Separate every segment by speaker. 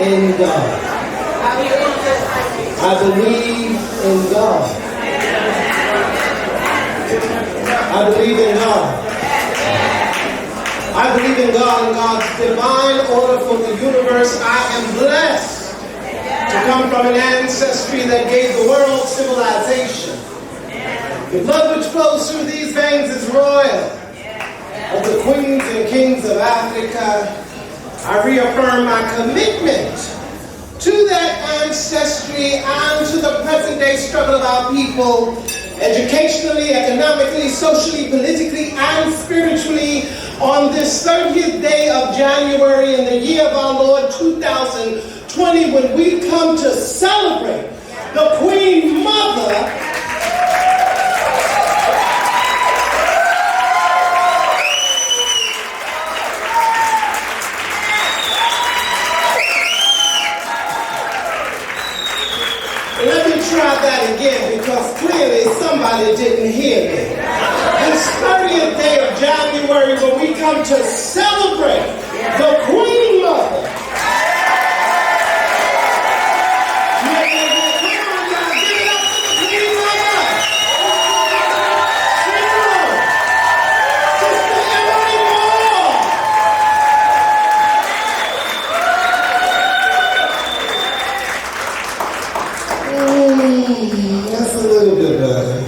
Speaker 1: in God. I believe in God. I believe in God. I believe in God and God's divine order for the universe. I am blessed to come from an ancestry that gave the world civilization. The blood which flows through these veins is royal. Of the queens and kings of Africa, I reaffirm my commitment to that ancestry and to the present day struggle of our people, educationally, economically, socially, politically, and spiritually, on this 30th day of January in the year of our Lord 2020, when we come to celebrate the Queen Mother. Let me try that again, because clearly somebody didn't hear me. This 30th day of January, when we come to celebrate the Queen Mother. That's a little bit better.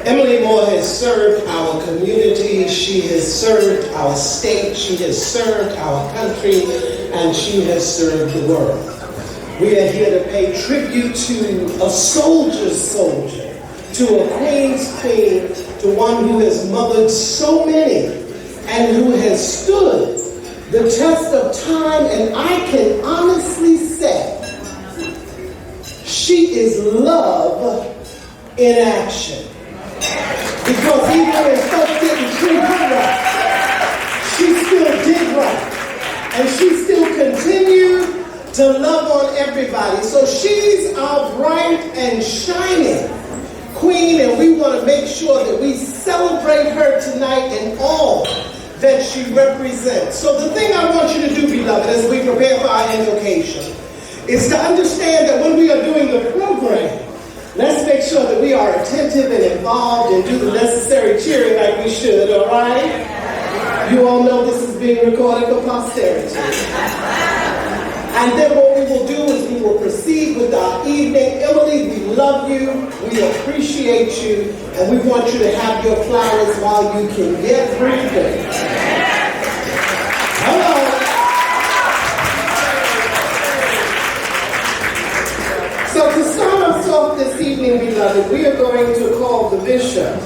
Speaker 1: Emily Moore has served our community, she has served our state, she has served our country, and she has served the world. We are here to pay tribute to a soldier's soldier, to a queen's queen, to one who has mothered so many and who has stood the test of time, and I can honestly say she is love in action. Because even when folks didn't treat her right, she still did right. And she still continued to love on everybody. So she's our bright and shining queen, and we want to make sure that we celebrate her tonight and all that she represents. So the thing I want you to do, beloved, as we prepare for our invocation, is to understand that when we are doing the program, let's make sure that we are attentive and involved and do the necessary cheering like we should, all right? You all know this is being recorded for posterity. And then what we will do is we will proceed with our evening. Emily, we love you, we appreciate you, and we want you to have your flowers while you can get breathing. Hello. So to start us off this evening, beloved, we are going to call the bishop,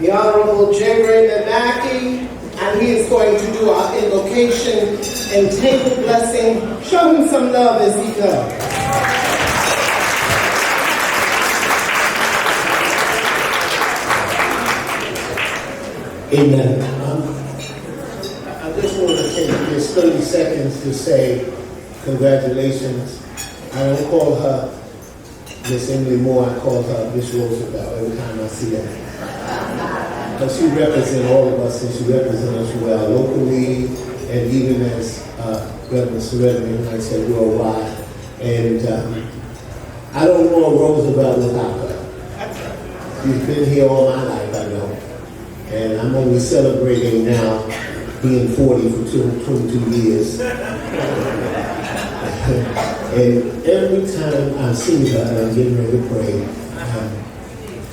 Speaker 1: the Honorable J. Raymond Mackey, and he is going to do our invocation and table blessing. Show him some love as he comes. Amen. I just want to take just 30 seconds to say congratulations. I don't call her Miss Emily Moore, I call her Miss Roosevelt every time I see her. But she represents all of us, and she represents us well locally, and even as Reverend Serenity, I said worldwide. And I don't know Roosevelt without her. She's been here all my life, I know. And I'm only celebrating now being 40 for 22 years. And every time I see her and I'm getting ready to pray,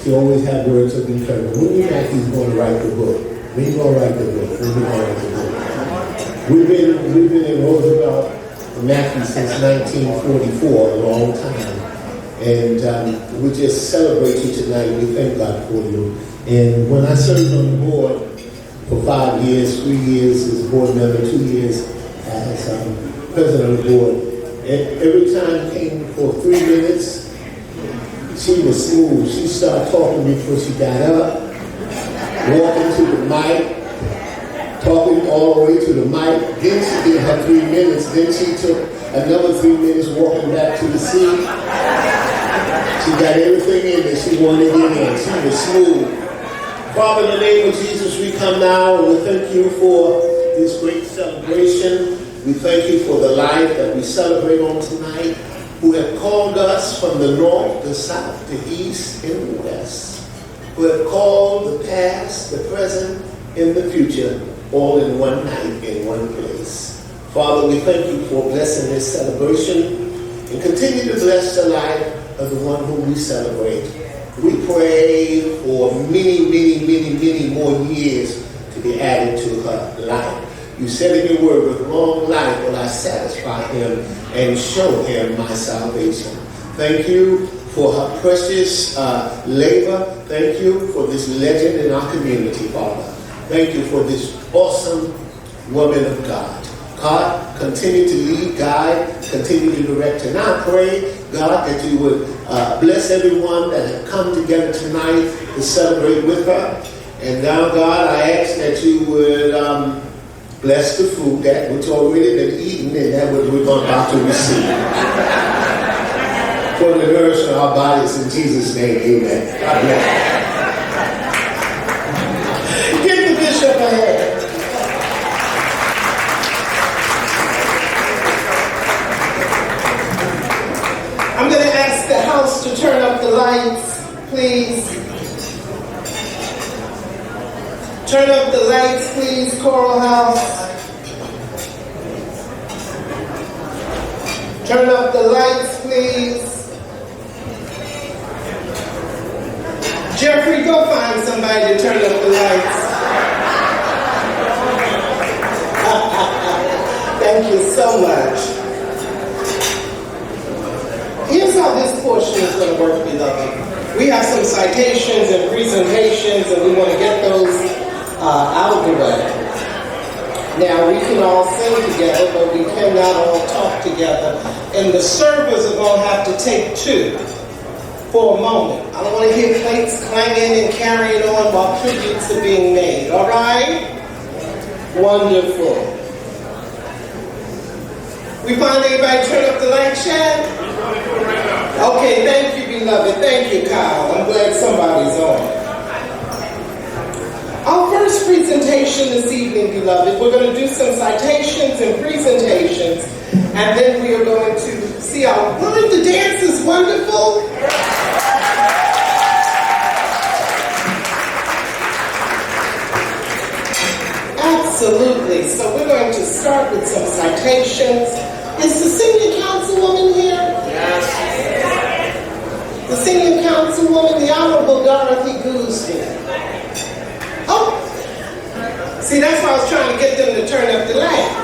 Speaker 1: she always had words of encouragement. When you think he's going to write the book? When you going to write the book? When you going to write the book? We've been in Roosevelt, Mackey since 1944, a long time. And we just celebrate you tonight. We thank God for you. And when I served on the board for 5 years, 3 years as a board member, 2 years as president of the board, every time came for 3 minutes, she was smooth. She started talking before she got up, walking to the mic, talking all the way to the mic. Then she did her 3 minutes. Then she took another 3 minutes walking back to the seat. She got everything in that she wanted to get in. She was smooth. Father, in the name of Jesus, we come now and we thank you for this great celebration. celebration. We thank you for the life that we celebrate on tonight, who have called us from the north, the south, the east, and the west, who have called the past, the present, and the future, all in one night, in one place. Father, we thank you for blessing this celebration and continue to bless the life of the one whom we celebrate. We pray for many more years to be added to her life. You said in your word, with long life will I satisfy him and show him my salvation. Thank you for her precious labor. Thank you for this legend in our community, Father. Thank you for this awesome woman of God. God, continue to lead, guide, continue to direct. And I pray, God, that you would bless everyone that have come together tonight to celebrate with her. And now, God, I ask that you would bless the food that which already been eaten and that which we're about to receive. For the nourishment of our bodies in Jesus' name, amen. God bless. Give the bishop a hand. I'm going to ask the house to turn up the lights, please. Turn up the lights, please, Choral House. Turn up the lights, please. Jeffrey, go find somebody to turn up the lights. Thank you so much. Here's how this portion is going to work, beloved. We have some citations and presentations, and we want to get those out of the way. Now, we can all sing together, but we cannot all talk together. And the servers are going to have to take two for a moment. I don't want to hear plates clanging and carrying on while tributes are being made. All right? Wonderful. We find everybody turn up the light, Chad? Okay, thank you, beloved. Thank you, Kyle. I'm glad somebody's on. Our first presentation this evening, beloved, we're going to do some citations and presentations, and then we are going to see our, wasn't the dance is wonderful? Absolutely. So we're going to start with some citations. Is the senior councilwoman here? Yes. The senior councilwoman, the Honorable Dorothy Goosby. Oh, see, that's why I was trying to get them to turn up the lights.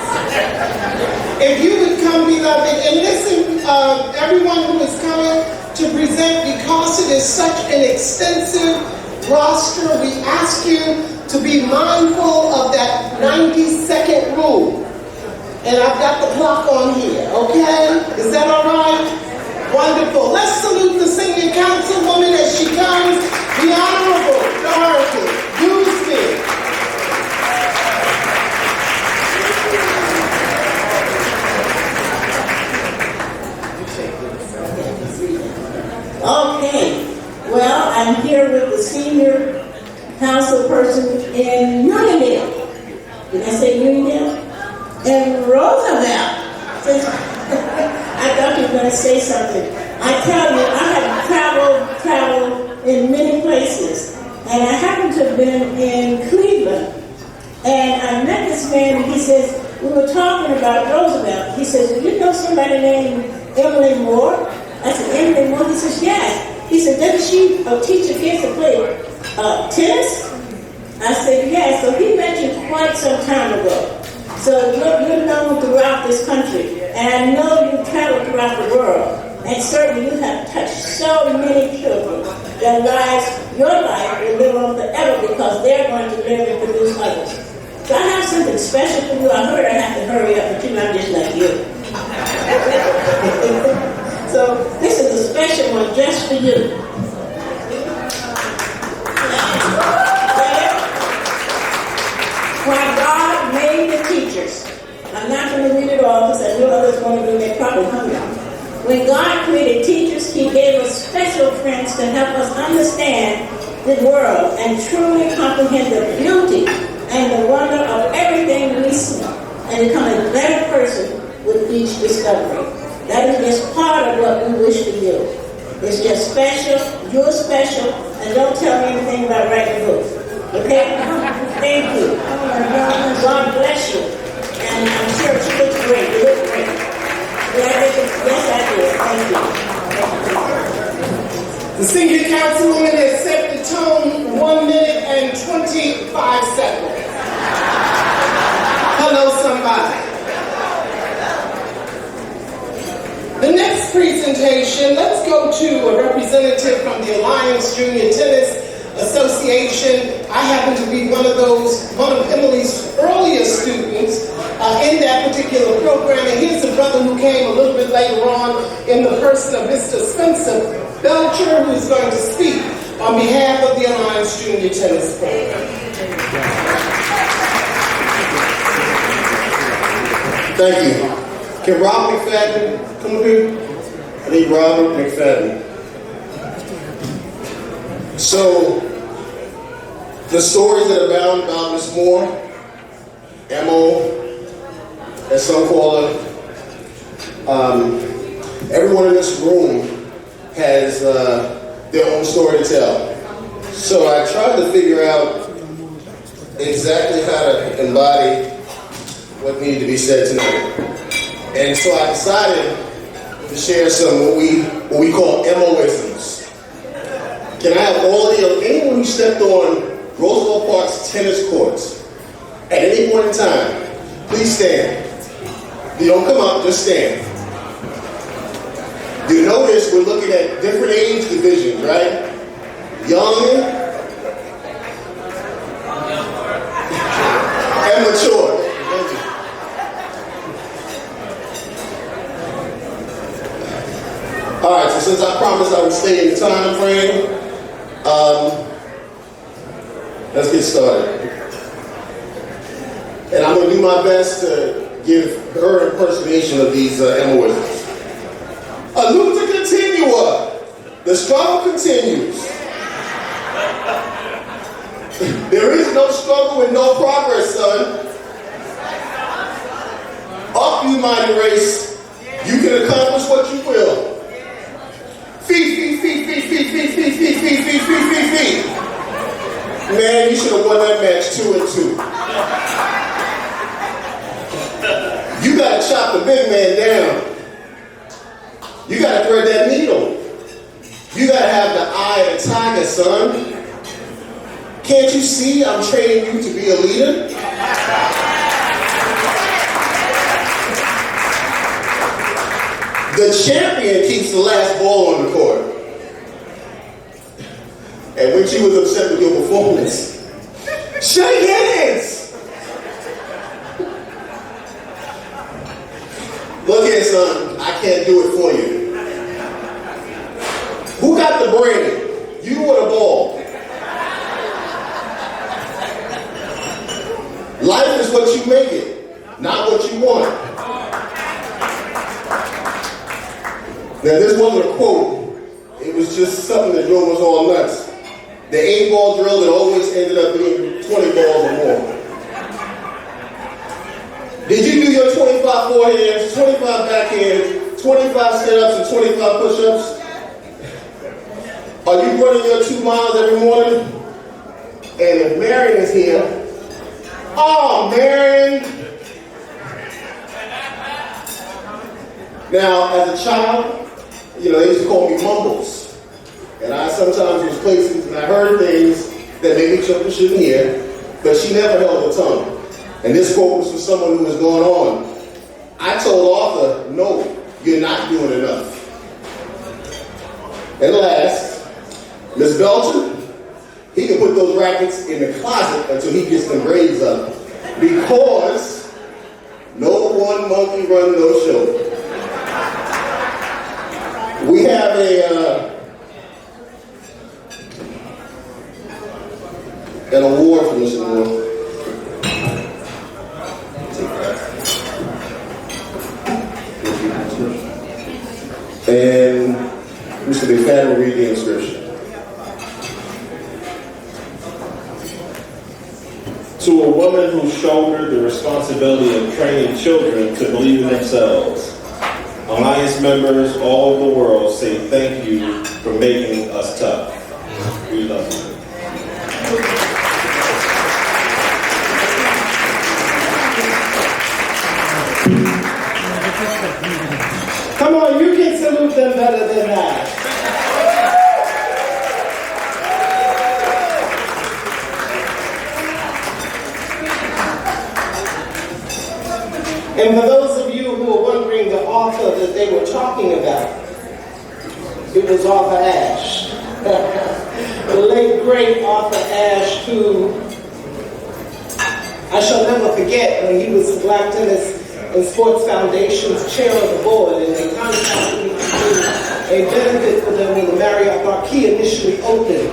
Speaker 1: If you would come, beloved, and listen, everyone who is coming to present, because it is such an extensive roster, we ask you to be mindful of that 90-second rule. And I've got the clock on here, okay? Is that all right? Wonderful. Let's salute the senior councilwoman as she comes, the Honorable Dorothy Goosby.
Speaker 2: Okay. Well, I'm here with the senior council person in Unionville. Did I say Unionville? In Roosevelt. I thought you were going to say something. I tell you, I have traveled in many places. And I happened to have been in Cleveland. And I met this man, and he says, we were talking about Roosevelt. He says, do you know somebody named Emily Moore? I said, Emily Moore? He says, yes. He said, doesn't she teach the kids to play tennis? I said, yes. So he met you quite some time ago. So you're known throughout this country. And I know you travel throughout the world. And certainly you have touched so many children. Their lives, your life will live on forever because they're going to live and produce others. So I have something special for you. I heard I have to hurry up, but I'm just like you. So this is a special one just for you. When God made the teachers, I'm not going to read it all because I know others want to do their probably hungry. When God created teachers, He gave us special friends to help us understand the world and truly comprehend the beauty and the wonder of everything we see. and become a better person with each discovery. That is just part of what we wish for you. It's just special, you're special, and don't tell me anything about writing a book. Okay? Thank you. God bless you. And I'm sure she looks great. You look great. Yes, I do. Thank you.
Speaker 1: The senior councilwoman has set the tone 1 minute and 25 seconds. Hello, somebody. The next presentation, let's go to a representative from the Alliance Junior Tennis Association. I happen to be one of Emily's earlier students in that particular program. And here's a brother who came a little bit later on in the person of Mr. Spencer Belcher, who is going to speak on behalf of the Alliance Junior Tennis Program.
Speaker 3: Thank you. Can Rob McFadden come up here? I need Robert McFadden. So, the stories that abound about Miss Moore, Emma, as some call her, everyone in this room has their own story to tell. So I tried to figure out exactly how to embody what needed to be said tonight. And so I decided to share some what we call MOisms. Can I have all of you, anyone who stepped on Roosevelt Park's tennis courts at any point in time, please stand. You don't come up, just stand. You notice we're looking at different age divisions, right? Young and mature. All right, so since I promised I would stay in the time frame, let's get started. And I'm going to do my best to give her impersonation of these MOisms. A luta continua. The struggle continues. There is no struggle with no progress, son. Up, you mighty race. You can accomplish what you will. Feet. Man, you should have won that match 2-2. You gotta chop the big man down. You gotta thread that needle. You gotta have the eye of the tiger, son. Can't you see I'm training you to be a leader? The champion keeps the last ball on the court. And when she was upset with your performance, shake hands! Look here, son, I can't do it for you. Who got the brain? You or the ball? Life is what you make it, not what you want. Now, this wasn't a quote. It was just something that drove us all nuts. The 8-ball drill that always ended up being 20 balls or more. Did you do your 25 forehands, 25 backhands, 25 sit-ups, and 25 push-ups? Are you running your 2 miles every morning? And if Marion is here, oh, Marion! Now, as a child, they used to call me Mumbles. And I sometimes was places and I heard things that maybe children shouldn't hear, but she never held her tongue. And this quote was for someone who was going on. I told Arthur, no, you're not doing enough. And last, Miss Belcher, he can put those rackets in the closet until he gets them grades up. Because no one monkey run no show. We have an award for Mr. Moore. And Mr. McFadden will read the inscription.
Speaker 4: To a woman who shouldered the responsibility of training children to believe in themselves, Alliance members all over the world say thank you for making us tough. We love you.
Speaker 1: Come on, you can salute them better than that. And for those of you who are wondering the author that they were talking about, it was Arthur Ashe. The late, great Arthur Ashe, who I shall never forget when he was the Black Tennis and Sports Foundation's chair of the board, and they contacted me to do a benefit for them when the Marriott Marquis initially opened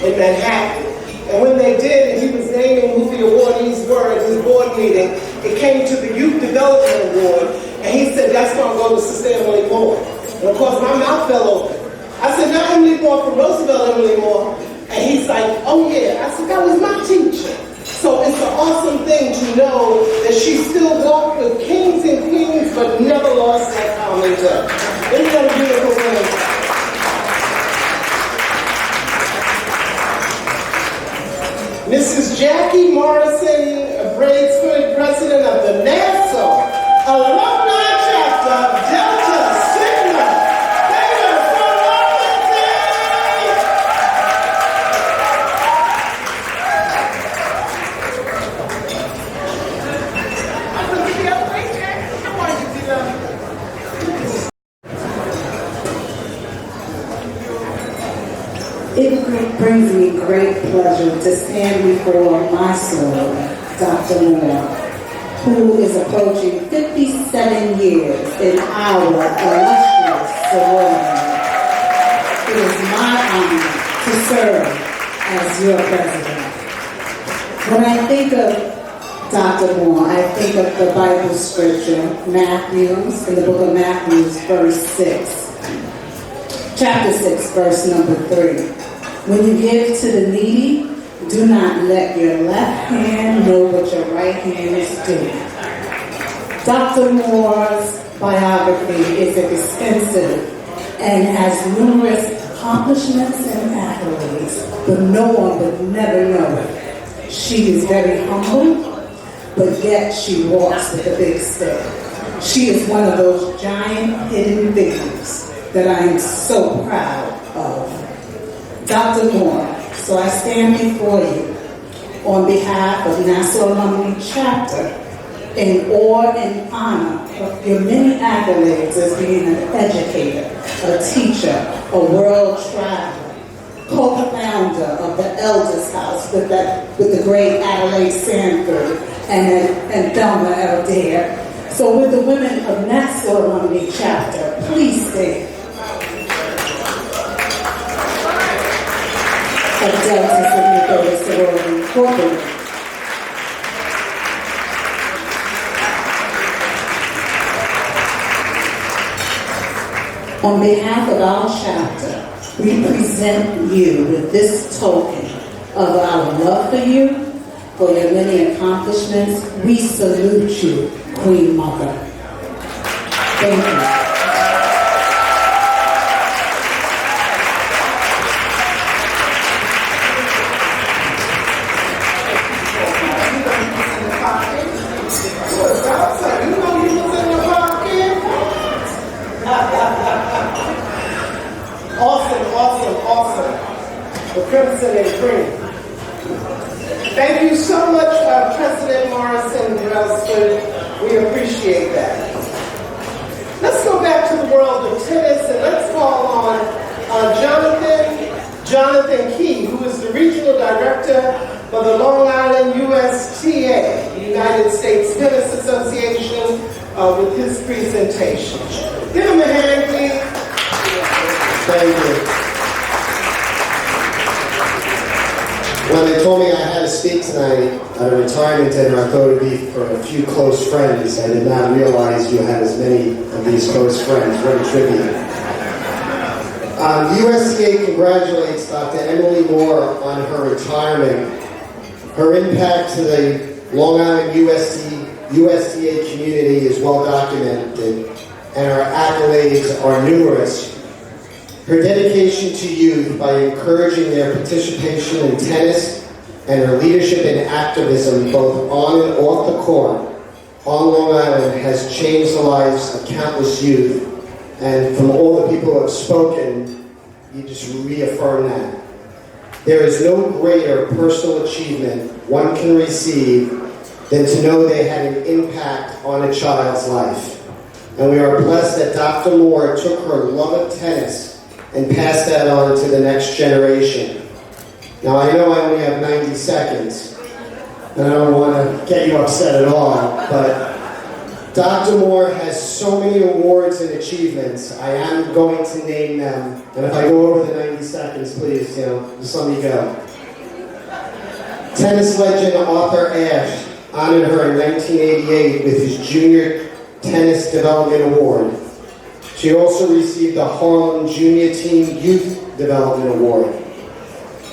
Speaker 1: in Manhattan. And when they did, and he was naming who the awardees were at his board meeting, it came to the Youth Development Award, and he said, that's going to go to Sister Emily Moore. And of course, my mouth fell open. I said, not Emily Moore from Roosevelt, Emily Moore. And he's like, oh yeah. I said, that was my teacher. So it's an awesome thing to know that she still walked with kings and queens, but never lost that common touch. Isn't that a beautiful thing? Mrs. Jackie Morrison Braidesford, president of the Nassau Alumni Chapter of Delta Sigma Theta Sorority.
Speaker 5: It brings me great pleasure to stand before my soror, Dr. Moore, who is approaching 57 years in our illustrious sorority. It is my honor to serve as your president. When I think of Dr. Moore, I think of the Bible scripture, Matthew, in the book of Matthew, verse 6. Chapter 6, verse number 3. When you give to the needy, do not let your left hand know what your right hand is doing. Dr. Moore's biography is extensive and has numerous accomplishments and accolades, but no one would never know it. She is very humble, but yet she walks with a big stick. She is one of those giant hidden figures that I am so proud of. Dr. Moore, so I stand before you on behalf of Nassau Alumni Chapter in awe and honor of your many accolades as being an educator, a teacher, a world traveler, co-founder of the Elders House with the great Adelaide Sanford and Thelma Adair. So with the women of Nassau Alumni Chapter, please stand. Of Delta Sigma Theta Sorority Incorporated. On behalf of our chapter, we present you with this token of our love for you, for your many accomplishments. We salute you, Queen Mother. Thank you.
Speaker 1: Awesome. The Crimson and Cream. Thank you so much, President Morrison Braidesford. We appreciate that. Let's go back to the world of tennis and let's call on Jonathan Key, who is the Regional Director for the Long Island USTA, United States Tennis Association, with his presentation. Give him a hand, please.
Speaker 6: Thank you. When they told me I had to speak tonight at a retirement dinner, I thought it would be for a few close friends. I did not realize you had as many of these close friends. What a tribute. The USTA congratulates Dr. Emily Moore on her retirement Her impact to the Long Island USDA community is well documented, and her accolades are numerous. Her dedication to youth by encouraging their participation in tennis and her leadership in activism both on and off the court on Long Island has changed the lives of countless youth. And from all the people who have spoken, you just reaffirm that. There is no greater personal achievement one can receive than to know they had an impact on a child's life. And we are blessed that Dr. Moore took her love of tennis and passed that on to the next generation. Now, I know I only have 90 seconds, and I don't want to get you upset at all, but Dr. Moore has so many awards and achievements. I am going to name them, and if I go over the 90 seconds, please, just let me go. Tennis legend Arthur Ashe honored her in 1988 with his Junior Tennis Development Award. She also received the Harlem Junior Team Youth Development Award.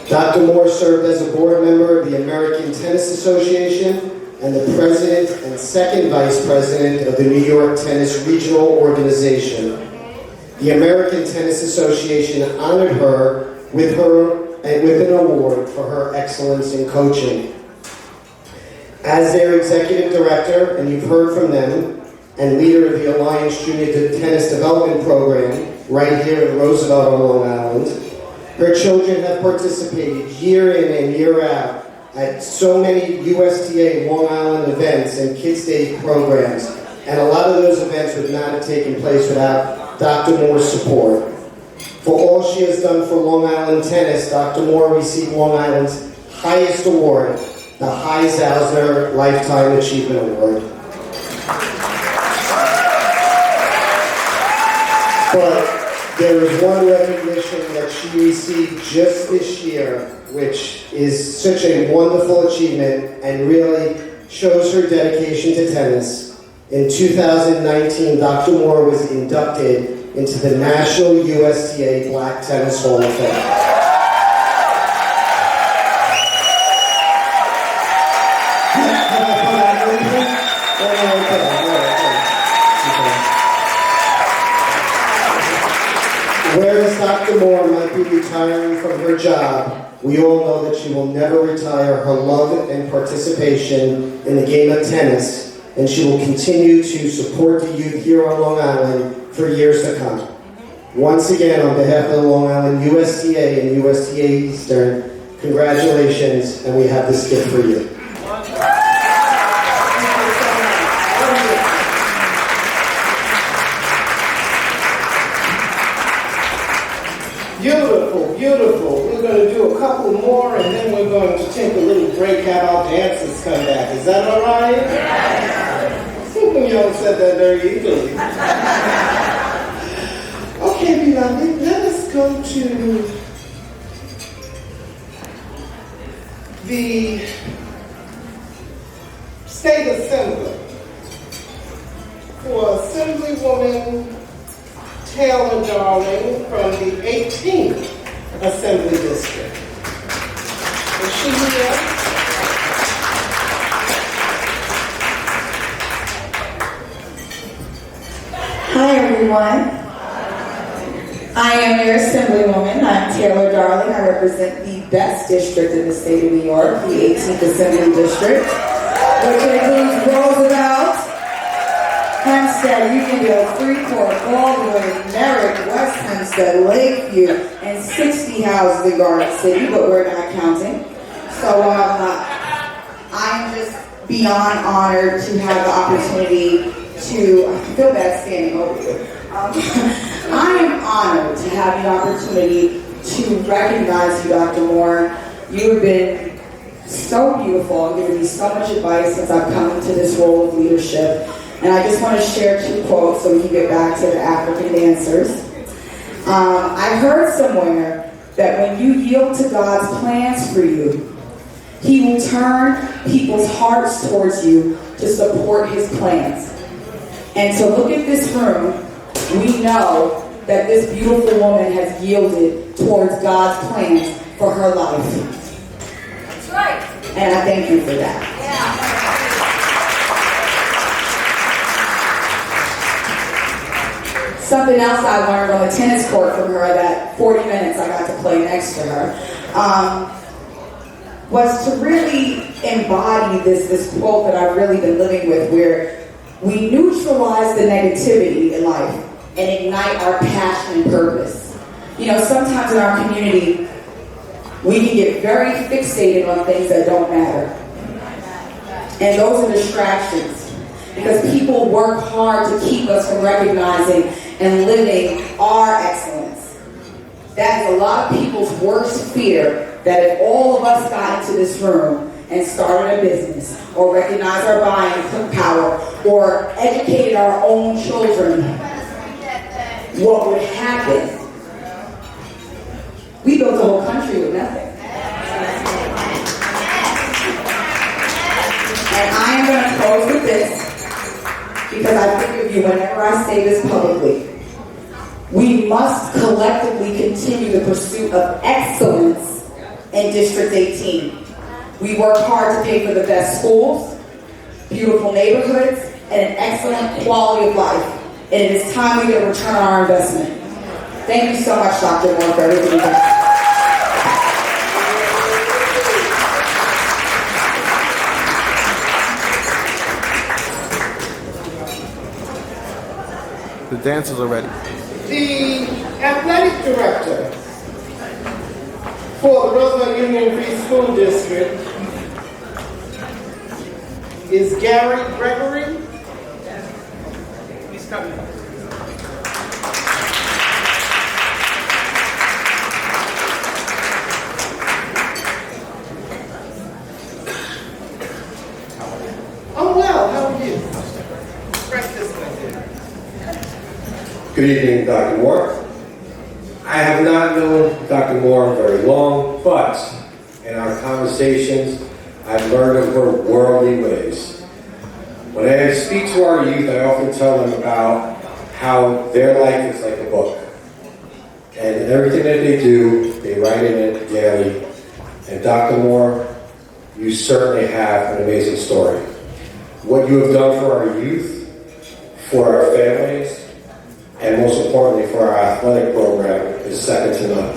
Speaker 6: Dr. Moore served as a board member of the American Tennis Association and the president and second vice president of the New York Tennis Regional Organization. The American Tennis Association honored her with an award for her excellence in coaching. As their executive director, and you've heard from them, and leader of the Alliance Junior Tennis Development Program right here in Roosevelt on Long Island, her children have participated year in and year out at so many USDA Long Island events and Kids Day programs, and a lot of those events would not have taken place without Dr. Moore's support. For all she has done for Long Island tennis, Dr. Moore received Long Island's highest award, the Heise-Ausner Lifetime Achievement Award. But there is one recognition that she received just this year, which is such a wonderful achievement and really shows her dedication to tennis. In 2019, Dr. Moore was inducted into the National USDA Black Tennis Hall of Fame. Whereas Dr. Moore might be retiring from her job, we all know that she will never retire her love and participation in the game of tennis, and she will continue to support the youth here on Long Island for years to come. Once again, on behalf of the Long Island USDA and USDA Eastern, congratulations, and we have this gift for you.
Speaker 1: Beautiful, beautiful. We're going to do a couple more, and then we're going to take a little break, have our dancers come back. Is that all right? Yes. Y'all said that very eagerly. Okay, beloved, let us go to the State Assembly for Assemblywoman Taylor Darling from the 18th Assembly District. Is she here?
Speaker 7: Hi everyone. I am your Assemblywoman. I'm Taylor Darling. I represent the best district in the state of New York, the 18th Assembly District, which includes Roosevelt, Hempstead, Uniondale, Freeport, Baldwin, Merrick, West Hempstead, Lakeview, and 60 houses in Garden City, but we're not counting. So I'm just beyond honored to have the opportunity to, I feel bad standing over you. I am honored to have the opportunity to recognize you, Dr. Moore. You have been so beautiful and given me so much advice since I've come into this role of leadership. And I just want to share 2 quotes so we can get back to the African dancers. I heard somewhere that when you yield to God's plans for you, He will turn people's hearts towards you to support His plans. And to look at this room, we know that this beautiful woman has yielded towards God's plans for her life.
Speaker 8: That's right.
Speaker 7: And I thank you for that. Something else I learned on the tennis court from her, that 40 minutes I got to play next to her, was to really embody this quote that I've really been living with, where we neutralize the negativity in life and ignite our passion and purpose. You know, sometimes in our community, we can get very fixated on things that don't matter. And those are distractions, because people work hard to keep us from recognizing and living our excellence. That is a lot of people's worst fear, that if all of us got into this room and started a business, or recognized our buying power, or educated our own children, what would happen? We built a whole country with nothing. And I am going to close with this, because I think of you whenever I say this publicly. We must collectively continue the pursuit of excellence in District 18. We work hard to pay for the best schools, beautiful neighborhoods, and an excellent quality of life. And it is time we get a return on our investment. Thank you so much, Dr. Moore, for everything you've done.
Speaker 8: The dancers are ready.
Speaker 1: The athletic director for the Roosevelt Union Free School District is Gary Gregory. He's coming. Oh, well, how are you? Right this way, dear.
Speaker 9: Good evening, Dr. Moore. I have not known Dr. Moore very long, but in our conversations, I've learned of her worldly ways. When I speak to our youth, I often tell them about how their life is like a book. And everything that they do, they write in it daily. And Dr. Moore, you certainly have an amazing story. What you have done for our youth, for our families, and most importantly for our athletic program is second to none.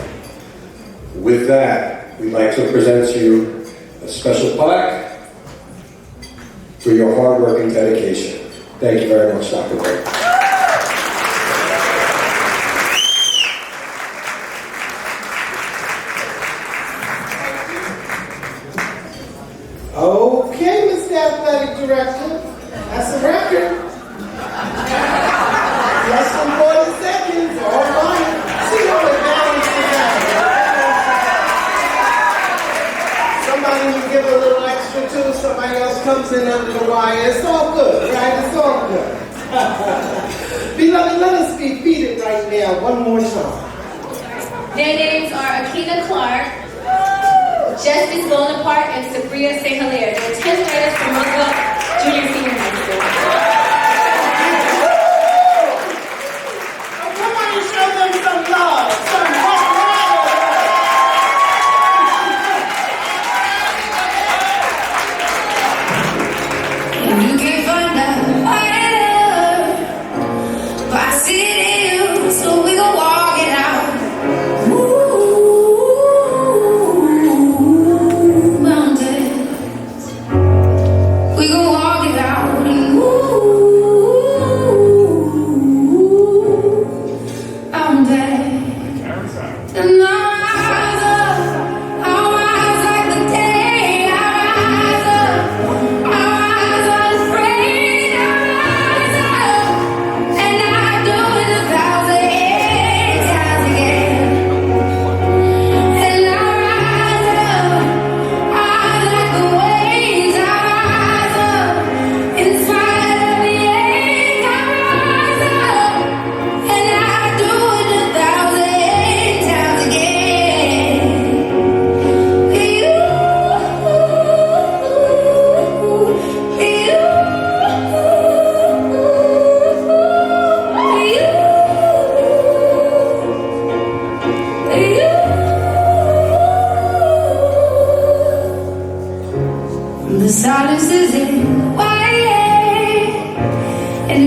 Speaker 9: With that, we'd like to present to you a special plaque for your hard work and dedication. Thank you very much, Dr. Moore.
Speaker 1: Okay, Mr. Athletic Director, that's a record. Less than 40 seconds, all right. See how it balances out. Somebody will give a little extra too, somebody else comes in under the wire. It's all good, right? It's all good. Beloved, let us be seated right now one more time.
Speaker 10: Their names are Akina Clark, Justice Bonaparte, and Sabria St. Hilaire. They're 10th graders from Roosevelt Junior Senior High School.
Speaker 11: We gon' walk it out.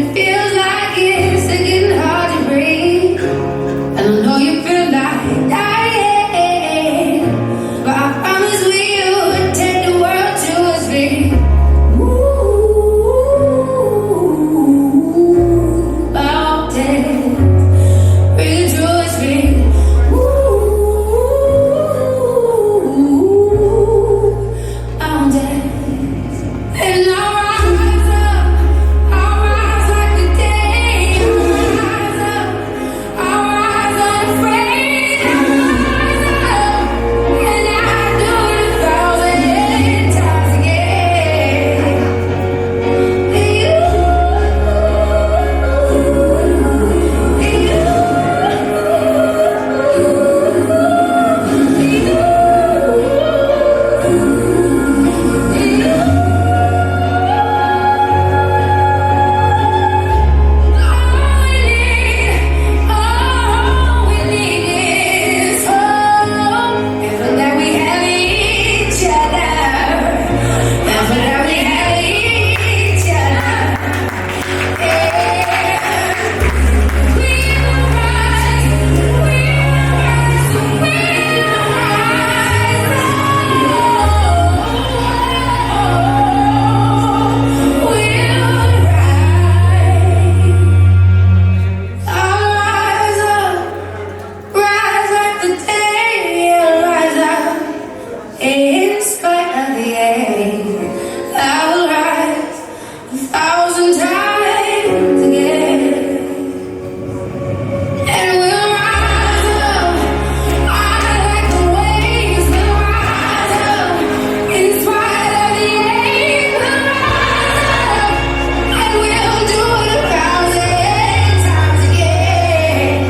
Speaker 10: it feels like it's getting hard to breathe. And I know you feel like dying, but I promise we would take the world to its feet. Ooh, mountains, bring it to its feet. Ooh, mountains, and I'll rise up. I'll rise like the day. I'll rise up. I'll rise unafraid. I'll rise up, and I'll do it 1,000 times again. All we need is hope, and for that we have each other. And for that we have each other. We'll rise, I'll rise up, rise like the day. I'll rise up in spite of the air. I will rise 1,000 times again. And we'll rise up, high like the waves. We'll rise up in spite of the air. We'll rise up, and we'll do it 1,000 times again.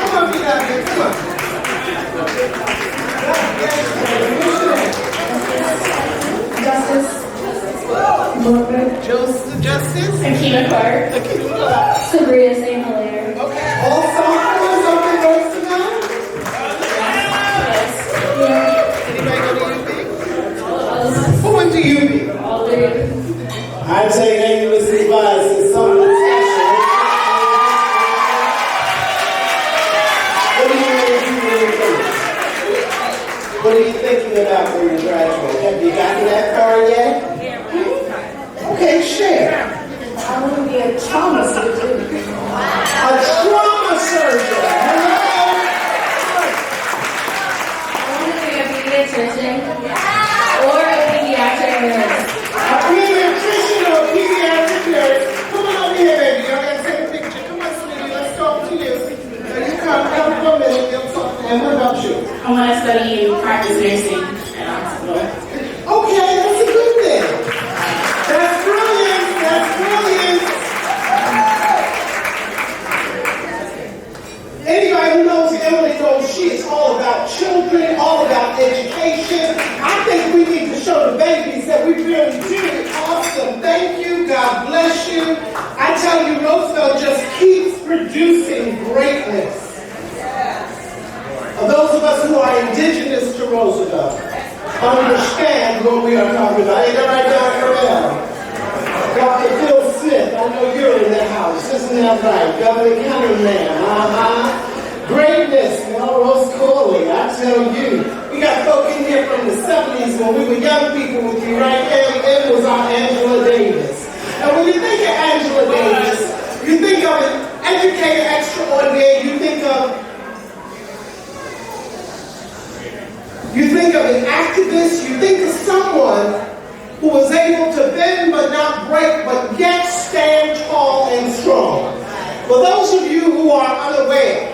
Speaker 1: Come on, get out here, come on.
Speaker 10: Justice
Speaker 1: Justice?
Speaker 10: Akina Clark, Sabria St. Hilaire.
Speaker 1: Okay. All sophomores open doors tonight? Anybody go to UB? Who went to UB?
Speaker 10: All three.
Speaker 1: I take English advice and someone special. What are you going to do when you finish? What are you thinking about when you graduate? Have you gotten that far yet? Okay, share.
Speaker 5: I want to be a trauma surgeon.
Speaker 1: A trauma surgeon. Hello?
Speaker 10: I want to be a pediatrician or a pediatric nurse.
Speaker 1: A pediatrician or a pediatric nurse. Come on over here, baby. Y'all got to take a picture. Come on, sweetie. Let's talk to you. Now you come for a minute. We'll talk. And what about you?
Speaker 10: I want to study practice nursing at a hospital.
Speaker 1: Okay, that's a good thing. That's brilliant. That's brilliant. Anybody who knows Emily knows she is all about children, all about education. I think we need to show the babies that we really did awesome. Thank you. God bless you. I tell you, Roosevelt just keeps producing greatness. Those of us who are indigenous to Roosevelt understand what we are talking about. Ain't that right, Dr. Bell? Dr. Phil Smith, I know you're in the house. Isn't that right? Governor Cunningham, Greatness, Rose Corley, I tell you. We got folk in here from the 70s when we were young people with you, right? And it was our Angela Davis. And when you think of Angela Davis, you think of an educator extraordinaire, you think of an activist, you think of someone who was able to bend but not break, but yet stand tall and strong. For those of you who are unaware,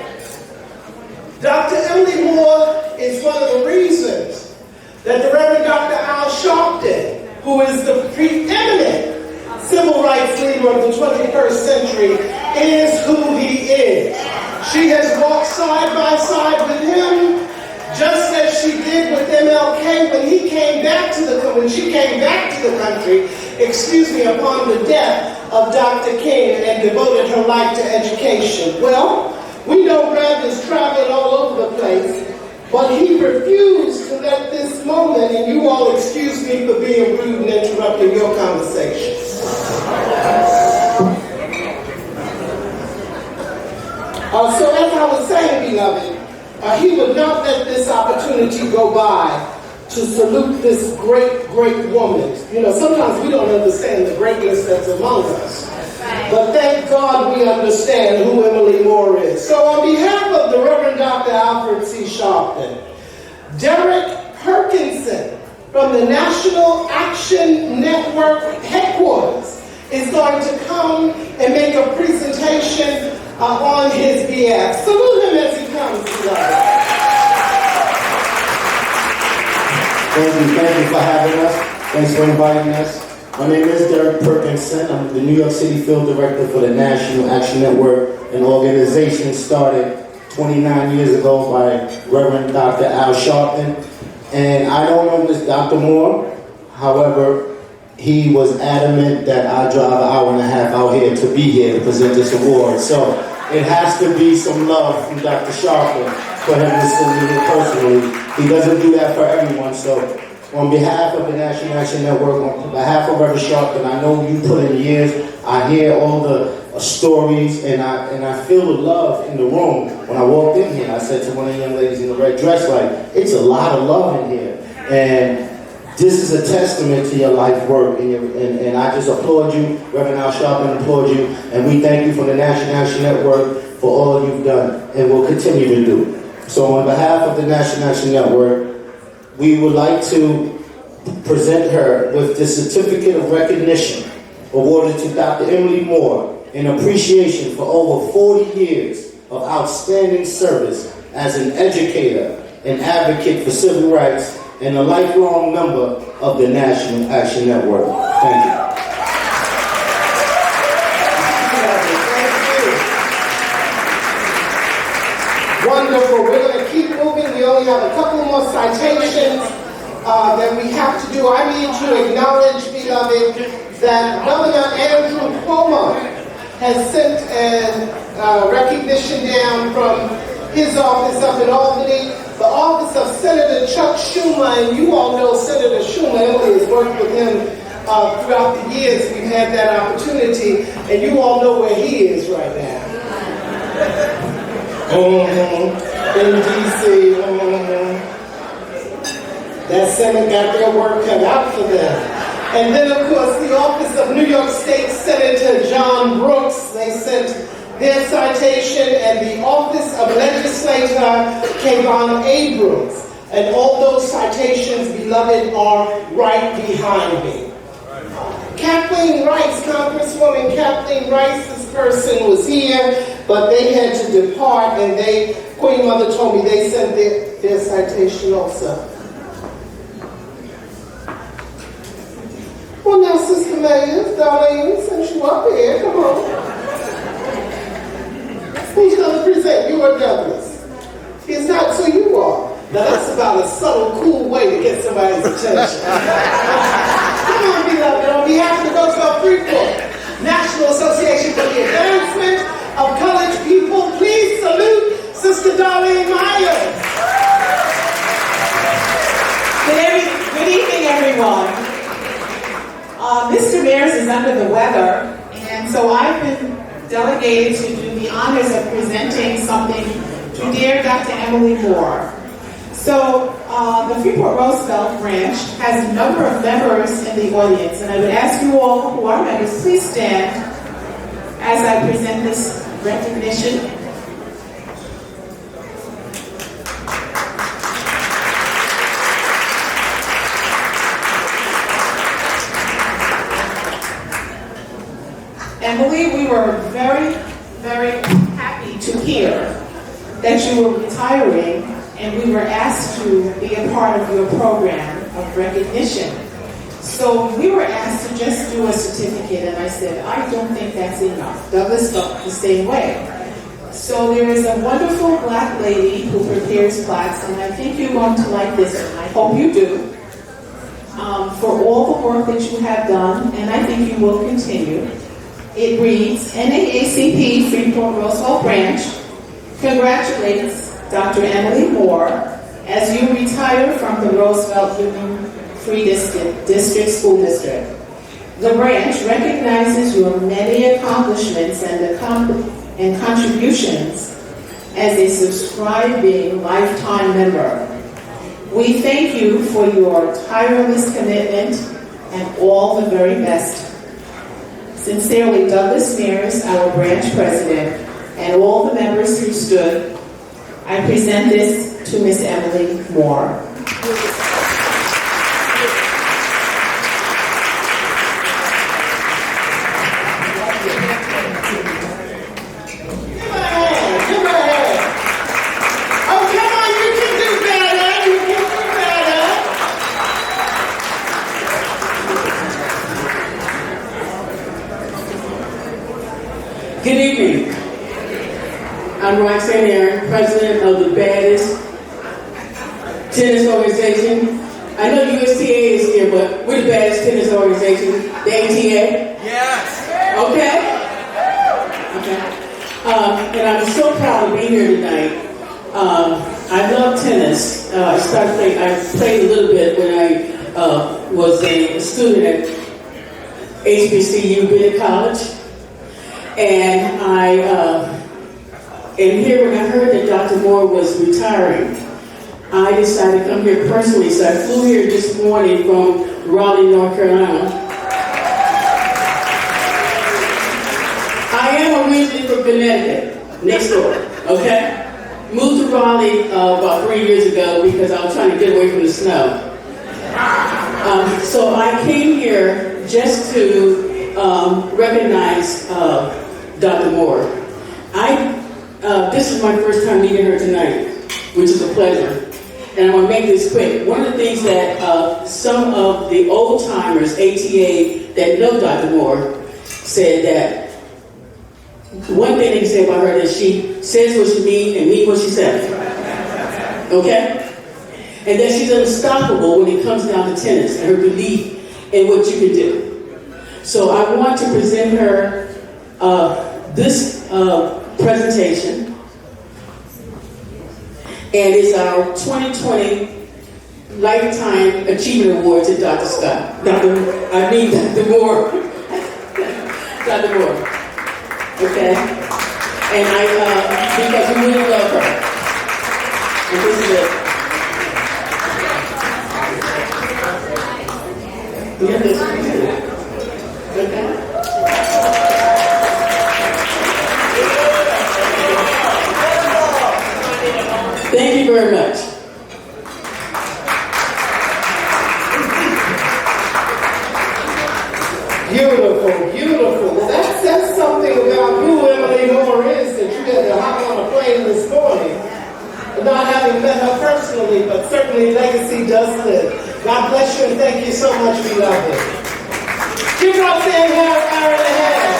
Speaker 1: Dr. Emily Moore is one of the reasons that the Reverend Dr. Al Sharpton, who is the preeminent civil rights leader of the 21st century, is who he is. She has walked side by side with him, just as she did with MLK when she came back to the country, upon the death of Dr. King, and devoted her life to education. Well, we know Rev is traveling all over the place, but he refused to let this moment, and you all excuse me for being rude and interrupting your conversation. So as I was saying, beloved, he would not let this opportunity go by to salute this great, great woman. You know, sometimes we don't understand the greatness that's among us. But thank God we understand who Emily Moore is. So on behalf of the Reverend Dr. Alfred C. Sharpton, Derek Perkinson from the National Action Network headquarters is going to come and make a presentation on his behalf. Salute him as he comes, beloved.
Speaker 6: Thank you for having us. Thanks for inviting us. My name is Derek Perkinson. I'm the New York City Field Director for the National Action Network, an organization started 29 years ago by Reverend Dr. Al Sharpton. And I don't know this Dr. Moore. However, he was adamant that I drive an hour and a half out here to be here to present this award. So it has to be some love from Dr. Sharpton for him to send me here personally. He doesn't do that for everyone. So on behalf of the National Action Network, on behalf of Reverend Sharpton, I know you put in years. I hear all the stories, and I feel the love in the room. When I walked in here, I said to one of the young ladies in the red dress, like, it's a lot of love in here. And this is a testament to your life work, and I just applaud you, Reverend Al Sharpton, applaud you, and we thank you from the National Action Network for all you've done and will continue to do. So on behalf of the National Action Network, we would like to present her with the certificate of recognition awarded to Dr. Emily Moore in appreciation for over 40 years of outstanding service as an educator, an advocate for civil rights, and a lifelong member of the National Action Network. Thank you.
Speaker 1: Wonderful. We're going to keep moving. We only have a couple more citations that we have to do. I need to acknowledge, beloved, that Governor Andrew Cuomo has sent a recognition down from his office up in Albany, the office of Senator Chuck Schumer, and you all know Senator Schumer. Emily has worked with him throughout the years. We've had that opportunity, and you all know where he is right now. In D.C. That Senate got their work cut out for them. And then, of course, the office of New York State Senator John Brooks, they sent their citation, and the office of Legislator Kayvon Abrams. And all those citations, beloved, are right behind me. Kathleen Rice, Congresswoman Kathleen Rice, this person was here, but they had to depart, and Queen Mother told me they sent their citation also. Well, now, Sister Mayor, Darlene, since you up here, come on. Who's going to present? You or Douglas? It's not, so you are. Now, that's about a subtle, cool way to get somebody's attention. Come on, beloved. On behalf of the Roosevelt Freeport National Association for the Advancement of Colored People, please salute Sister Darlene Myers.
Speaker 2: Good evening, everyone. Mr. Mears is under the weather, and so I've been delegated to do the honors of presenting something to dear Dr. Emily Moore. So the Freeport Roosevelt branch has a number of members in the audience, and I would ask you all who are members, please stand as I present this recognition. Emily, we were very, very happy to hear that you were retiring, and we were asked to be a part of your program of recognition. So we were asked to just do a certificate, and I said, I don't think that's enough. Douglas felt the same way. So there is a wonderful black lady who prepares plaques, and I think you're going to like this, and I hope you do, for all the work that you have done, and I think you will continue. It reads, NAACP Freeport Roosevelt Branch congratulates Dr. Emily Moore as you retire from the Roosevelt Union Free District School District. The branch recognizes your many accomplishments and contributions as a subscribing lifetime member. We thank you for your tireless commitment and all the very best. Sincerely, Douglas Mears, our branch president, and all the members who stood, I present this to Miss Emily Moore.
Speaker 11: Good evening. I'm Roxanne Aaron, president of the baddest tennis organization. I know USTA is here, but we're the baddest tennis organization, the ATA.
Speaker 12: Yes.
Speaker 11: Okay. And I'm so proud to be here tonight. I love tennis. I played a little bit when I was a student at HBCU Bennett College. And I here when I heard that Dr. Moore was retiring, I decided to come here personally. So I flew here this morning from Raleigh, North Carolina. I am originally from Connecticut, next door, okay? Moved to Raleigh about 3 years ago because I was trying to get away from the snow. So I came here just to recognize Dr. Moore. This is my first time meeting her tonight, which is a pleasure. And I'm going to make this quick. One of the things that some of the old timers, ATA, that know Dr. Moore, said that one thing they can say about her is she says what she means and means what she says. Okay? And that she's unstoppable when it comes down to tennis and her belief in what you can do. So I want to present her this presentation, and it's our 2020 Lifetime Achievement Award to Dr. Scott. Dr. Moore. Dr. Moore. Okay? And because we really love her. And this is it. Yeah, this is it. Okay? Thank you very much.
Speaker 1: Beautiful, beautiful. That says something about who Emily Moore is, that you had to hop on a plane this morning. Not having met her personally, but certainly legacy does live. God bless you and thank you so much. We love it. Give Roxanne Aaron a hand.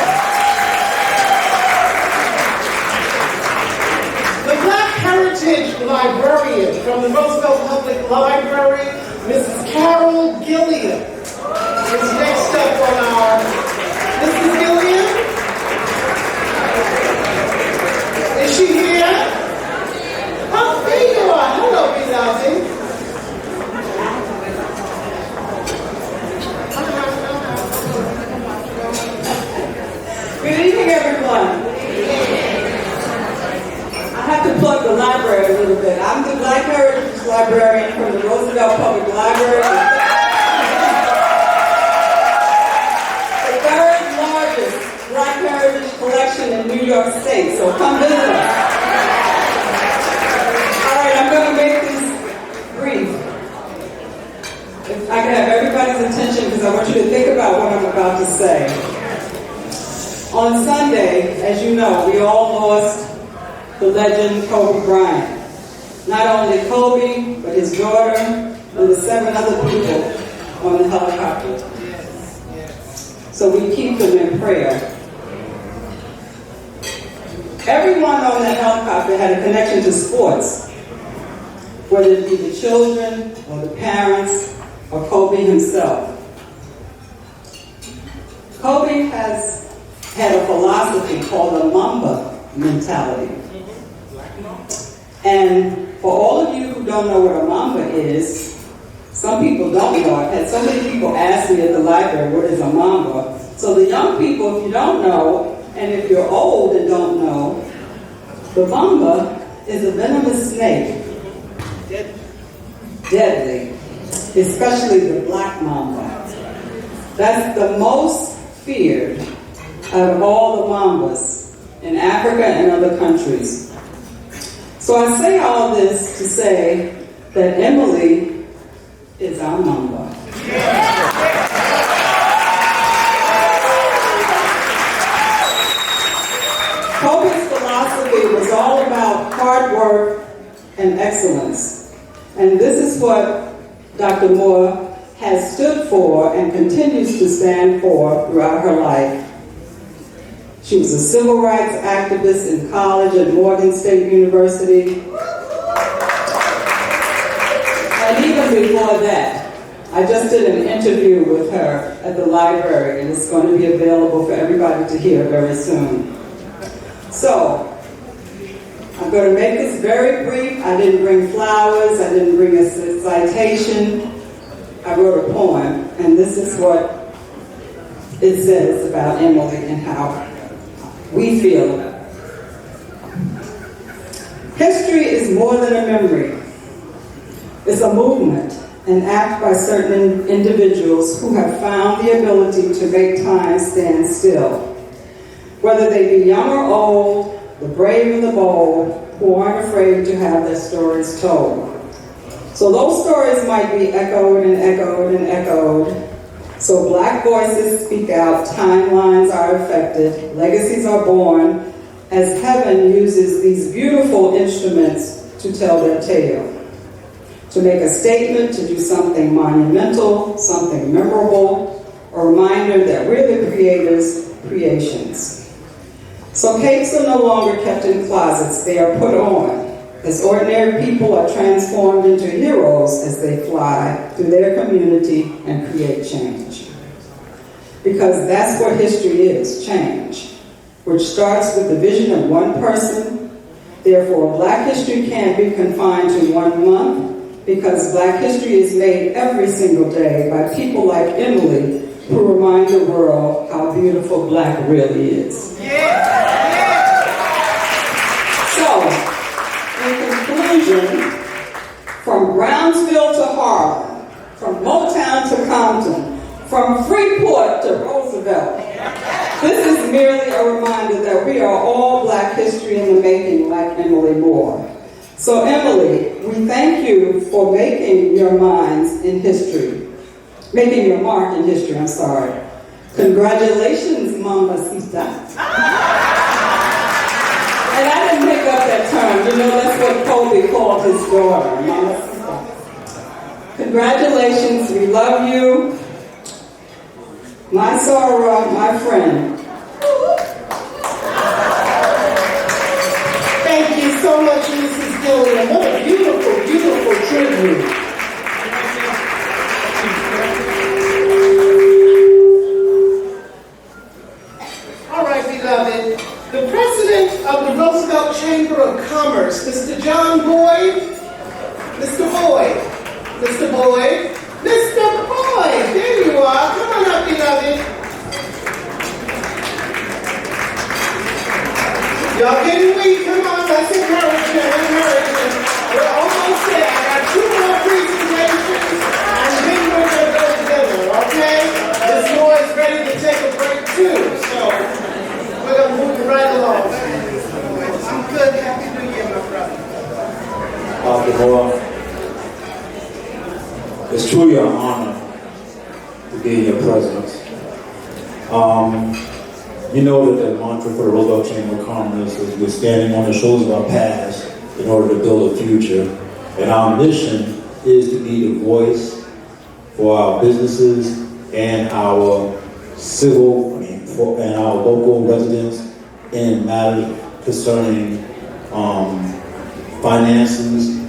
Speaker 1: The Black Heritage Librarian from the Roosevelt Public Library, Mrs. Carol Gilliam, is next up on our... Mrs. Gilliam? Is she here? Oh, there you are. Hello, beloved.
Speaker 11: Good evening, everyone. I have to plug the library a little bit. I'm the Black Heritage Librarian from the Roosevelt Public Library. The third largest Black Heritage collection in New York State, so come visit us. All right, I'm going to make this brief. If I can have everybody's attention because I want you to think about what I'm about to say.
Speaker 12: On Sunday, as you know, we all lost the legend Kobe Bryant. Not only Kobe, but his daughter and the 7 other people on the helicopter. So we keep them in prayer. Everyone on that helicopter had a connection to sports, whether it be the children or the parents or Kobe himself. Kobe has had a philosophy called the Mamba mentality. And for all of you who don't know what a Mamba is, some people don't know. I've had so many people ask me at the library, what is a Mamba? So the young people, if you don't know, and if you're old and don't know, the Mamba is a venomous snake. Deadly. Especially the black Mamba. That's the most feared out of all the Mambas in Africa and other countries. So I say all this to say that Emily is our Mamba. Kobe's philosophy was all about hard work and excellence. And this is what Dr. Moore has stood for and continues to stand for throughout her life. She was a civil rights activist in college at Morgan State University. And even before that, I just did an interview with her at the library, and it's going to be available for everybody to hear very soon. So, I'm going to make this very brief. I didn't bring flowers. I didn't bring a citation. I wrote a poem, and this is what it says about Emily and how we feel about it. History is more than a memory. It's a movement, an act by certain individuals who have found the ability to make time stand still. Whether they be young or old, the brave and the bold, who aren't afraid to have their stories told. So those stories might be echoed and echoed and echoed. So black voices speak out, timelines are affected, legacies are born, as heaven uses these beautiful instruments to tell their tale. To make a statement, to do something monumental, something memorable, a reminder that we're the creators' creations. So capes are no longer kept in closets, they are put on, as ordinary people are transformed into heroes as they fly through their community and create change. Because that's what history is, change, which starts with the vision of one person. Therefore, Black history can't be confined to 1 month, because Black history is made every single day by people like Emily, who remind the world how beautiful Black really is. So, in conclusion, from Brownsville to Harlem, from Motown to Compton, from Freeport to Roosevelt, this is merely a reminder that we are all Black history in the making, like Emily Moore. So Emily, we thank you for making your minds in history. Making your mark in history, I'm sorry. Congratulations, Mamacita. And I didn't make up that term. You know, that's what Kobe called his daughter, Mamacita. Congratulations, we love you. My Sarah, my friend.
Speaker 1: Thank you so much, Mrs. Gilliam. What a beautiful, beautiful tribute. All right, beloved. The president of the Roosevelt Chamber of Commerce, Mr. John Boyd. Mr. Boyd. Mr. Boyd. Mr. Boyd. There you are. Come on up, beloved. Y'all getting weak? Come on, let's encourage them. We're almost there. I got 2 more presentations, and then we're going to go together, okay? This boy's ready to take a break, too, so we're going to move right along. I'm good. Happy New Year, my brother.
Speaker 13: Dr. Moore, it's truly an honor to be in your presence. You know that the mantra for the Roosevelt Chamber of Commerce is we're standing on the shoulders of our past in order to build a future. And our mission is to be the voice for our businesses and our and our local residents in matters concerning finances,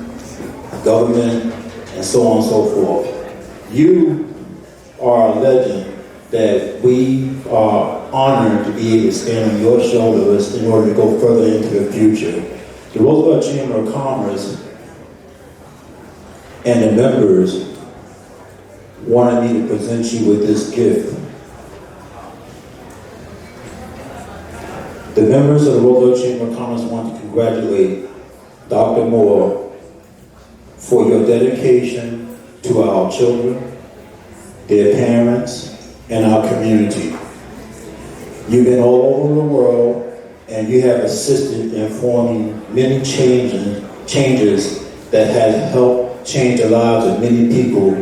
Speaker 13: government, and so on and so forth. You are a legend that we are honored to be able to stand on your shoulders in order to go further into the future. The Roosevelt Chamber of Commerce and the members wanted me to present you with this gift. The members of the Roosevelt Chamber of Commerce want to congratulate Dr. Moore for your dedication to our children, their parents, and our community. You've been all over the world and you have assisted in forming many changes that have helped change the lives of many people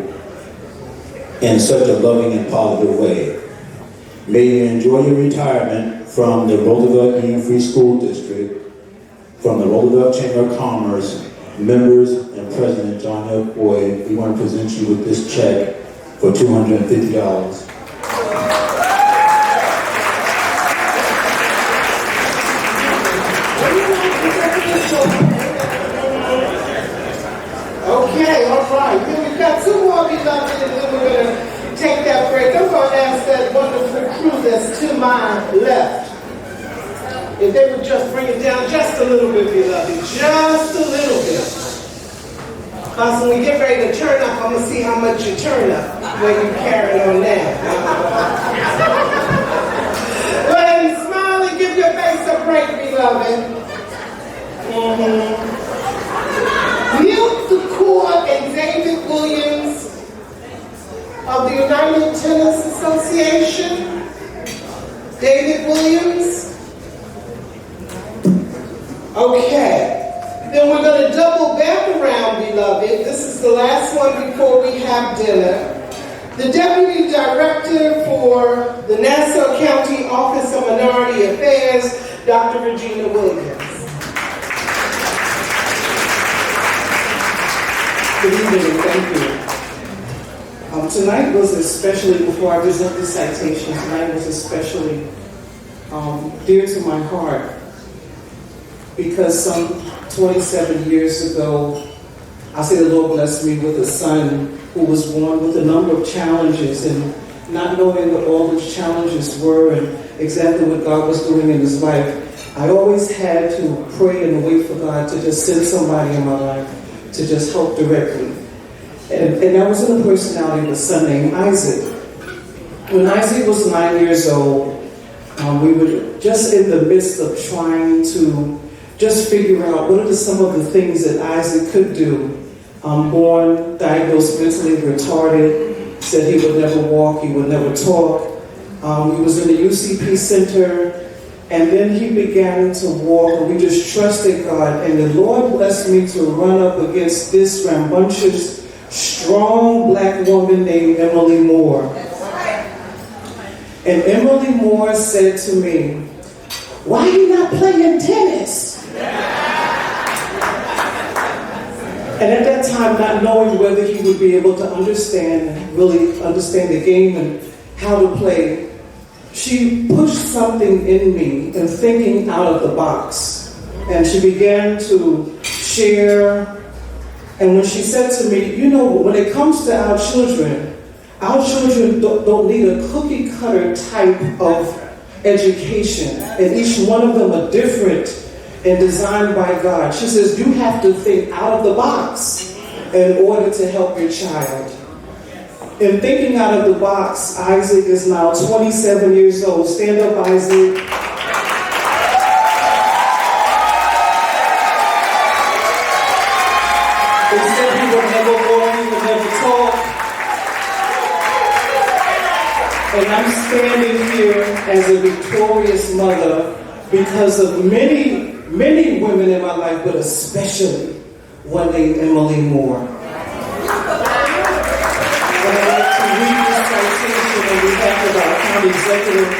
Speaker 13: in such a loving and positive way. May you enjoy your retirement from the Roosevelt Union Free School District, from the Roosevelt Chamber of Commerce, members and President John F. Boyd. We want to present you with this check for $250.
Speaker 1: Okay, all right. Then we've got two more beloved, and then we're going to take that break. I'm going to ask that wonderful crew that's to my left, if they would just bring it down just a little bit, beloved. Just a little bit. Because when we get ready to turn up, I'm going to see how much you turn up when you carry on now. Go ahead and smile and give your face a break, beloved. Milt DeCour and David Williams of the United Tennis Association. David Williams. Okay. Then we're going to double back around, beloved. This is the last one before we have dinner. The Deputy Director for the Nassau County Office of Minority Affairs, Dr. Regina Williams.
Speaker 14: Good evening and thank you. Tonight was especially, before I present this citation, tonight was especially dear to my heart because some 27 years ago, I say the Lord blessed me with a son who was born with a number of challenges, and not knowing what all those challenges were and exactly what God was doing in his life, I always had to pray and wait for God to just send somebody in my life to just help directly. And that was in the personality of a son named Isaac. When Isaac was 9 years old, we were just in the midst of trying to just figure out what are some of the things that Isaac could do. Born, diagnosed mentally retarded, said he would never walk, he would never talk. He was in the UCP center, and then he began to walk, and we just trusted God. And the Lord blessed me to run up against this rambunctious, strong black woman named Emily Moore. And Emily Moore said to me, "Why are you not playing tennis?" And at that time, not knowing whether he would be able to really understand the game and how to play, she pushed something in me and thinking out of the box. And she began to share. And when she said to me, you know, when it comes to our children don't need a cookie cutter type of education. And each one of them are different and designed by God. She says, you have to think out of the box in order to help your child. In thinking out of the box, Isaac is now 27 years old. Stand up, Isaac. They said he would never walk, he would never talk. And I'm standing here as a victorious mother because of many women in my life, but especially one named Emily Moore. And I'd like to read this citation on behalf of our county executive.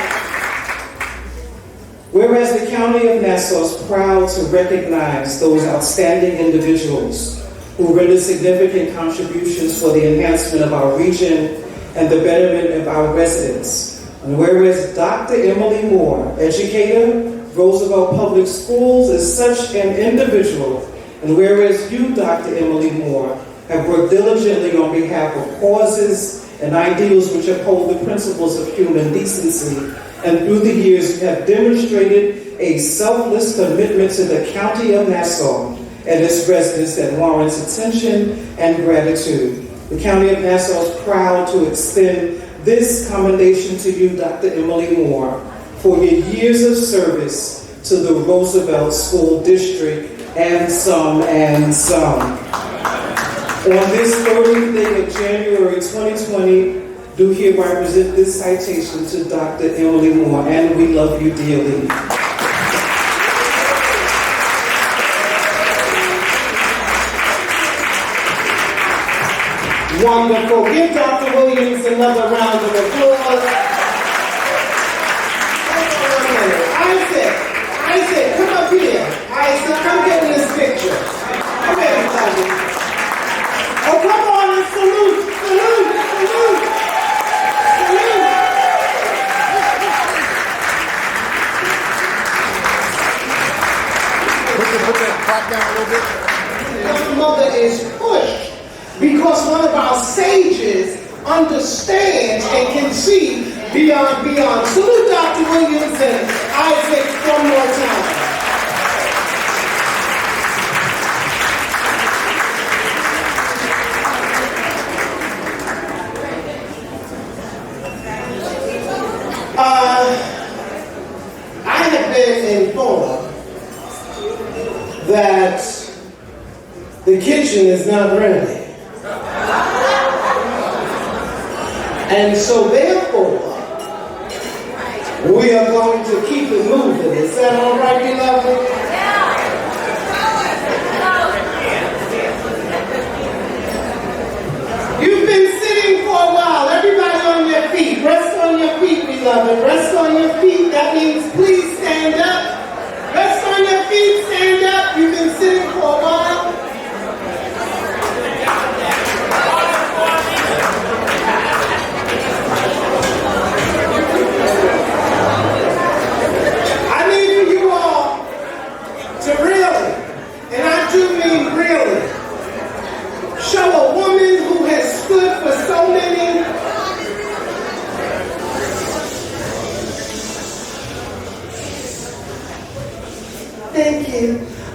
Speaker 14: Whereas the County of Nassau is proud to recognize those outstanding individuals who render significant contributions for the enhancement of our region and the betterment of our residents. And whereas Dr. Emily Moore, educator, Roosevelt Public Schools, is such an individual, and whereas you, Dr. Emily Moore, have worked diligently on behalf of causes and ideals which uphold the principles of human decency, and through the years you have demonstrated a selfless commitment to the County of Nassau and its residents that warrants attention and gratitude. The County of Nassau is proud to extend this commendation to you, Dr. Emily Moore, for your years of service to the Roosevelt School District and some. On this 30th day of January 2020, do hereby present this citation to Dr. Emily Moore, and we love you dearly.
Speaker 1: Wonderful. Give Dr. Williams another round of applause. Isaac, come up here. Isaac, come get in this picture. Come here, everybody. Oh, come on and salute.
Speaker 8: Put that clap down a little bit.
Speaker 1: Your mother is pushed because one of our sages understands and can see beyond. Salute Dr. Williams and Isaac one more time. I have been informed that the kitchen is not ready. And so therefore, we are going to keep it moving. Is that all right, beloved? You've been sitting for a while. Everybody on your feet. Rest on your feet, beloved. Rest on your feet. That means please stand up. Rest on your feet, stand up. You've been sitting for a while. I need for you all to really, and I do mean really, show a woman who has stood for so many. Thank you.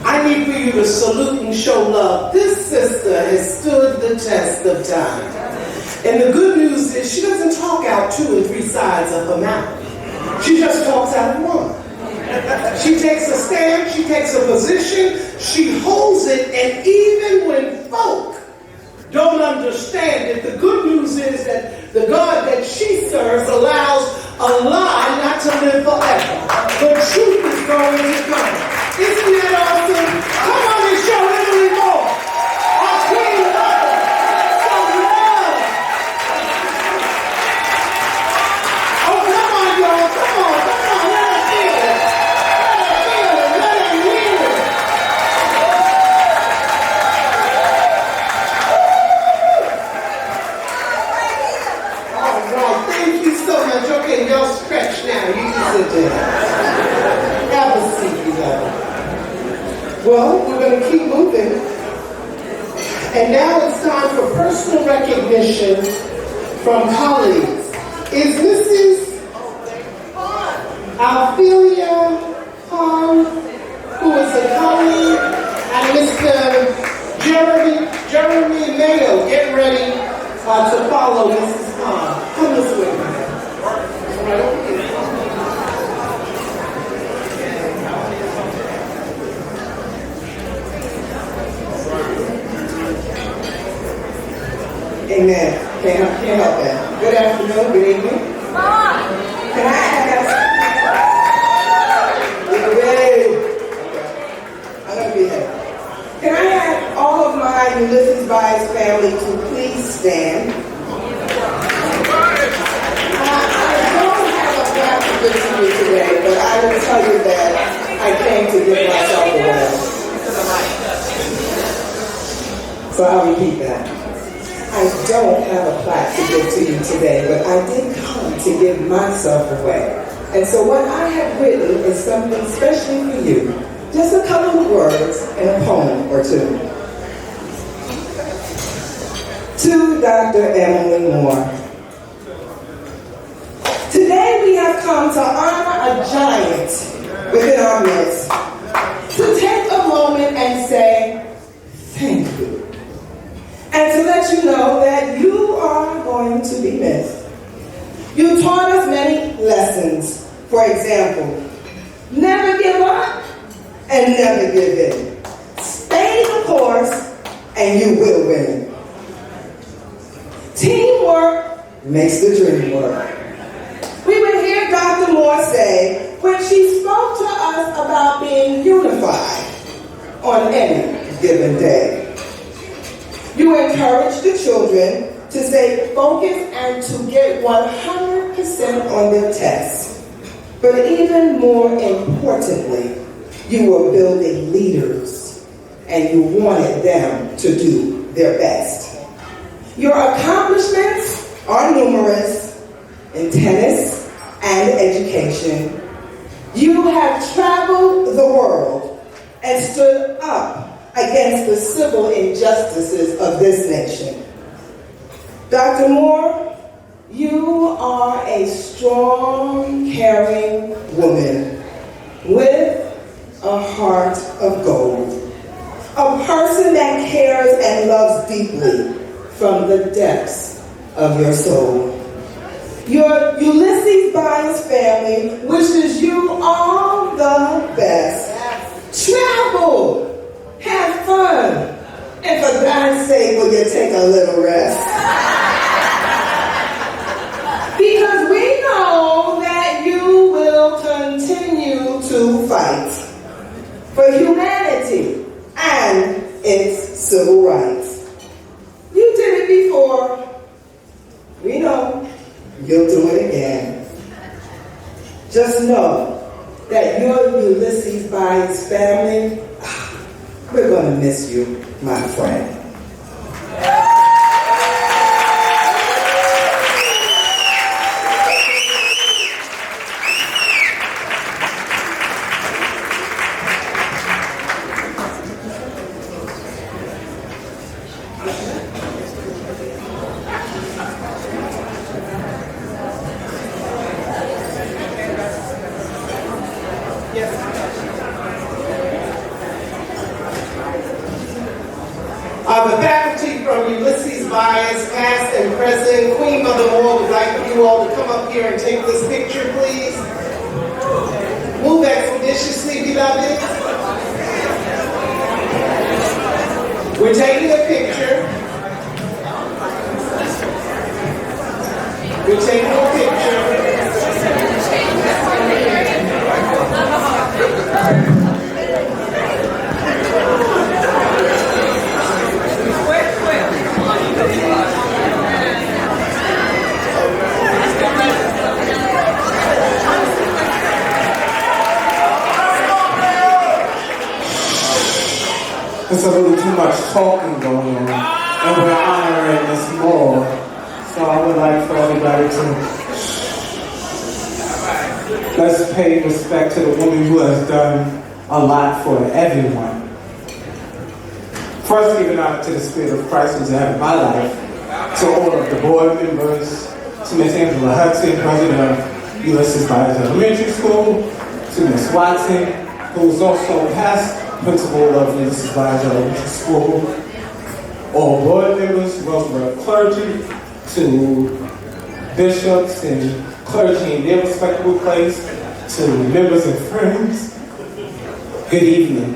Speaker 1: I need for you to salute and show love. This sister has stood the test of time. And the good news is she doesn't talk out 2 and 3 sides of her mouth. She just talks out one. She takes a stand, she takes a position, she holds it, and even when folk don't understand it, the good news is that the God that she serves allows a lie not to live forever. The truth is going to come. Isn't that awesome? Come on and show Emily Moore, our queen mother, some love. Oh, come on, y'all. Come on. Let her feel it. Let her hear it. All right. Thank you so much. Okay, y'all stretch now. You can sit down. Have a seat, beloved. Well, we're going to keep moving. And now it's time for personal recognition from colleagues. Is Mrs. Alphelia Hahn, who is a colleague, and Mr. Jeremy Mayo, get ready to follow Mrs. Hahn. Come this way. Right over here. Amen. Can't help that. Good afternoon, good evening. Can I ask? I'm going to be here. Can I ask all of my Ulysses Bias family to please stand? I don't have a graphic with me today, but I will try
Speaker 14: tell you that I came to give myself away. So I'll repeat that. I don't have a plaque to give to you today, but I did come to give myself away. And so what I have written is something especially for you. Just a couple of words and a poem or two. To Dr. Emily Moore. Today we have come to honor a giant within our midst. To take a moment and say, thank you. And to let you know that you are going to be missed. You taught us many lessons. For example, never give up and never give in. Stay the course and you will win. Teamwork makes the dream work. We would hear Dr. Moore say when she spoke to us about being unified on any given day. You encourage the children to stay focused and to get 100% on their tests. But even more importantly, you were building leaders and you wanted them to do their best. Your accomplishments are numerous in tennis and education. You have traveled the world and stood up against the civil injustices of this nation. Dr. Moore, you are a strong, caring woman with a heart of gold. A person that cares and loves deeply from the depths of your soul. Your Ulysses Bias family wishes you all the best. Travel, have fun, and for God's sake, will you take a little rest? Because we know that you will continue to fight for humanity and its civil rights. You did it before. We know you'll do it again. Just know that your Ulysses Bias family, we're going to miss you, my friend. The faculty from Ulysses Bias, past and present, Queen Mother Moore would like you all to come up here and take this picture, please. Move expeditiously, beloved. We're taking a picture. We're taking a picture.
Speaker 15: There's a little too much talking going on, and we're honoring Miss Moore. So I would like for everybody to let's pay respect to the woman who has done a lot for everyone. First, giving honor to the Spirit of Christ who's ahead of my life, to all of the board members, to Miss Angela Hudson, president of Ulysses Bias Elementary School, to Miss Watson, who is also past principal of Ulysses Bias Elementary School, all board members, Roosevelt clergy, to bishops and clergy in their respectable place, to members and friends, good evening.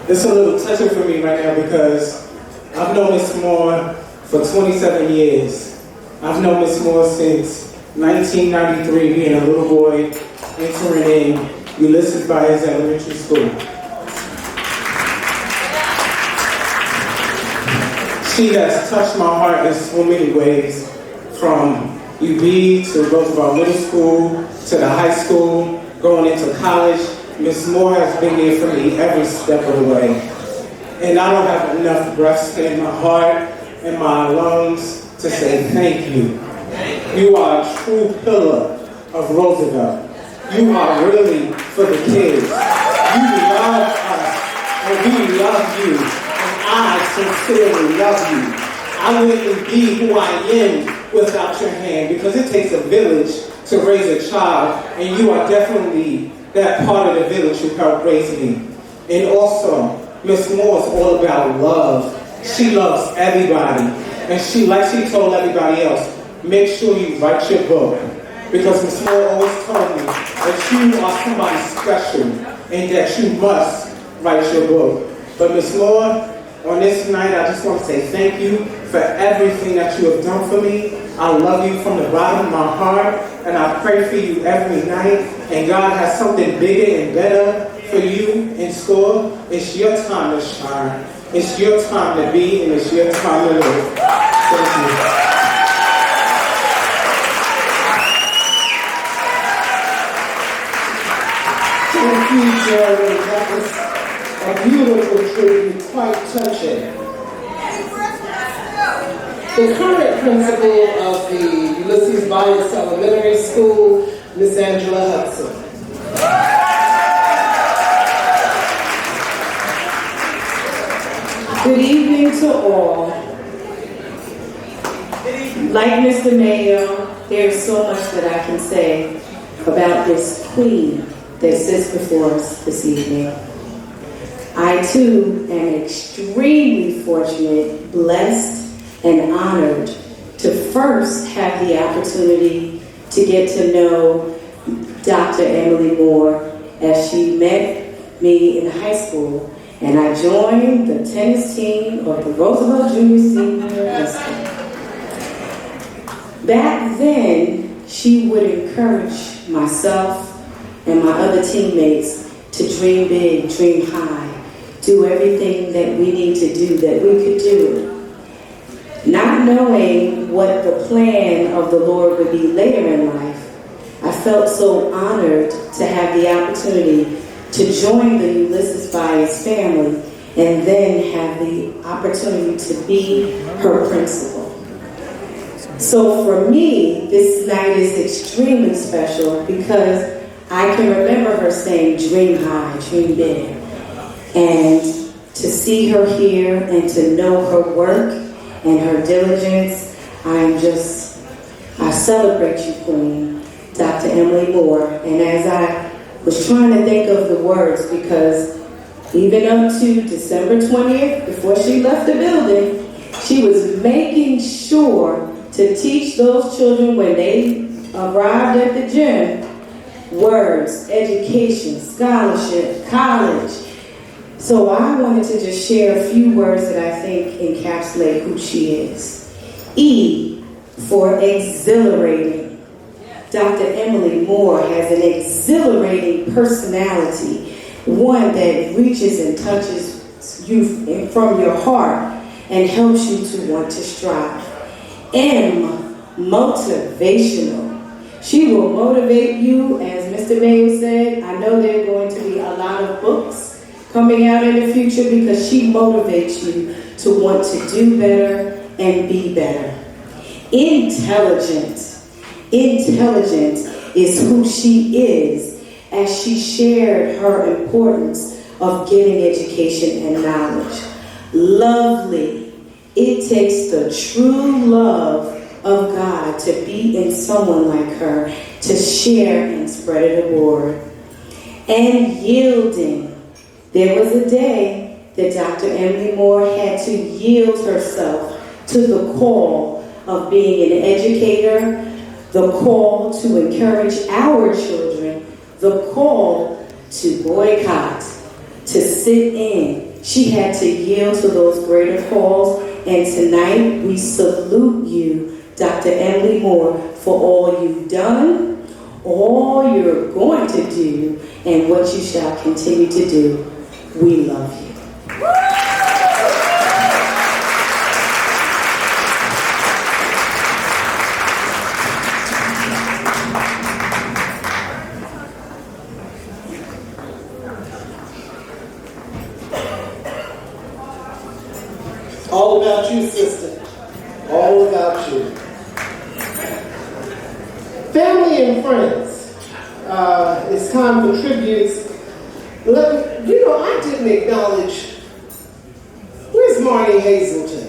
Speaker 15: It's a little touching for me right now because I've known Miss Moore for 27 years. I've known Miss Moore since 1993, being a little boy entering in Ulysses Bias Elementary School. She has touched my heart in so many ways, from UB, to Roosevelt Middle School, to the high school, going into college. Ms. Moore has been there for me every step of the way. And I don't have enough breath in my heart and my lungs to say thank you. You are a true pillar of Roosevelt. You are really for the kids. You love us, and we love you, and I sincerely love you. I wouldn't be who I am without your hand, because it takes a village to raise a child, and you are definitely that part of the village who helped raise me. And also, Miss Moore is all about love. She loves everybody, and she, like she told everybody else, make sure you write your book. Because Ms. Moore always told me that you are somebody special and that you must write your book. But Ms. Moore, on this night, I just want to say thank you for everything that you have done for me. I love you from the bottom of my heart, and I pray for you every night. And God has something bigger and better for you in store. It's your time to shine. It's your time to be, and it's your time to live. Thank you.
Speaker 1: Thank you, Jerry. That was a beautiful tribute, quite touching. The current principal of the Ulysses Bias Elementary School, Miss Angela Hudson.
Speaker 2: Good evening to all. Like Mr. Mayo, there's so much that I can say about this queen that sits before us this evening. I too am extremely fortunate, blessed, and honored to first have the opportunity to get to know Dr. Emily Moore as she met me in high school, and I joined the tennis team of the Roosevelt Junior Senior High School. Back then, she would encourage myself and my other teammates to dream big, dream high, do everything that we need to do, that we could do. Not knowing what the plan of the Lord would be later in life, I felt so honored to have the opportunity to join the Ulysses Bias family and then have the opportunity to be her principal. So for me, this night is extremely special because I can remember her saying, dream high, dream big. And to see her here and to know her work and her diligence, I celebrate you, Queen, Dr. Emily Moore. And as I was trying to think of the words, because even up to December 20th, before she left the building, she was making sure to teach those children when they arrived at the gym, words, education, scholarship, college. So I wanted to just share a few words that I think encapsulate who she is. E for exhilarating. Dr. Emily Moore has an exhilarating personality, one that reaches and touches you from your heart and helps you to want to strive. M, motivational. She will motivate you, as Mr. Mayo said. I know there are going to be a lot of books coming out in the future because she motivates you to want to do better and be better. Intelligent. Intelligent is who she is, as she shared her importance of getting education and knowledge. Lovely. It takes the true love of God to be in someone like her, to share and spread it abroad. And yielding. There was a day that Dr. Emily Moore had to yield herself to the call of being an educator, the call to encourage our children, the call to boycott, to sit in. She had to yield to those greater calls, and tonight we salute you, Dr. Emily Moore, for all you've done, all you're going to do, and what you shall continue to do. We love you.
Speaker 1: about you, sister. All about you. Family and friends. It's time for tributes. I didn't acknowledge. Where's Marnie Hazelton?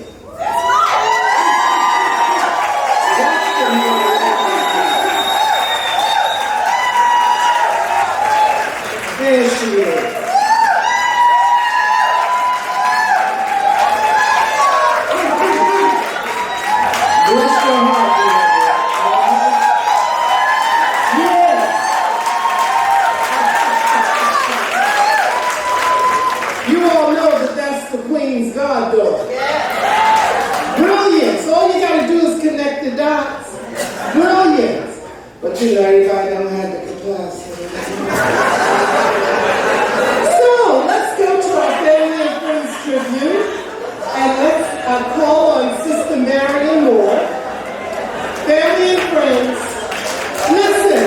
Speaker 1: There she is. Bless your heart, yeah. You all know that that's the Queen's goddaughter. Brilliance. All you got to do is connect the dots. Brilliance. But everybody don't have the capacity. So, let's go to our family and friends tribute. And let's call on Sister Marion Moore. Family and friends, listen,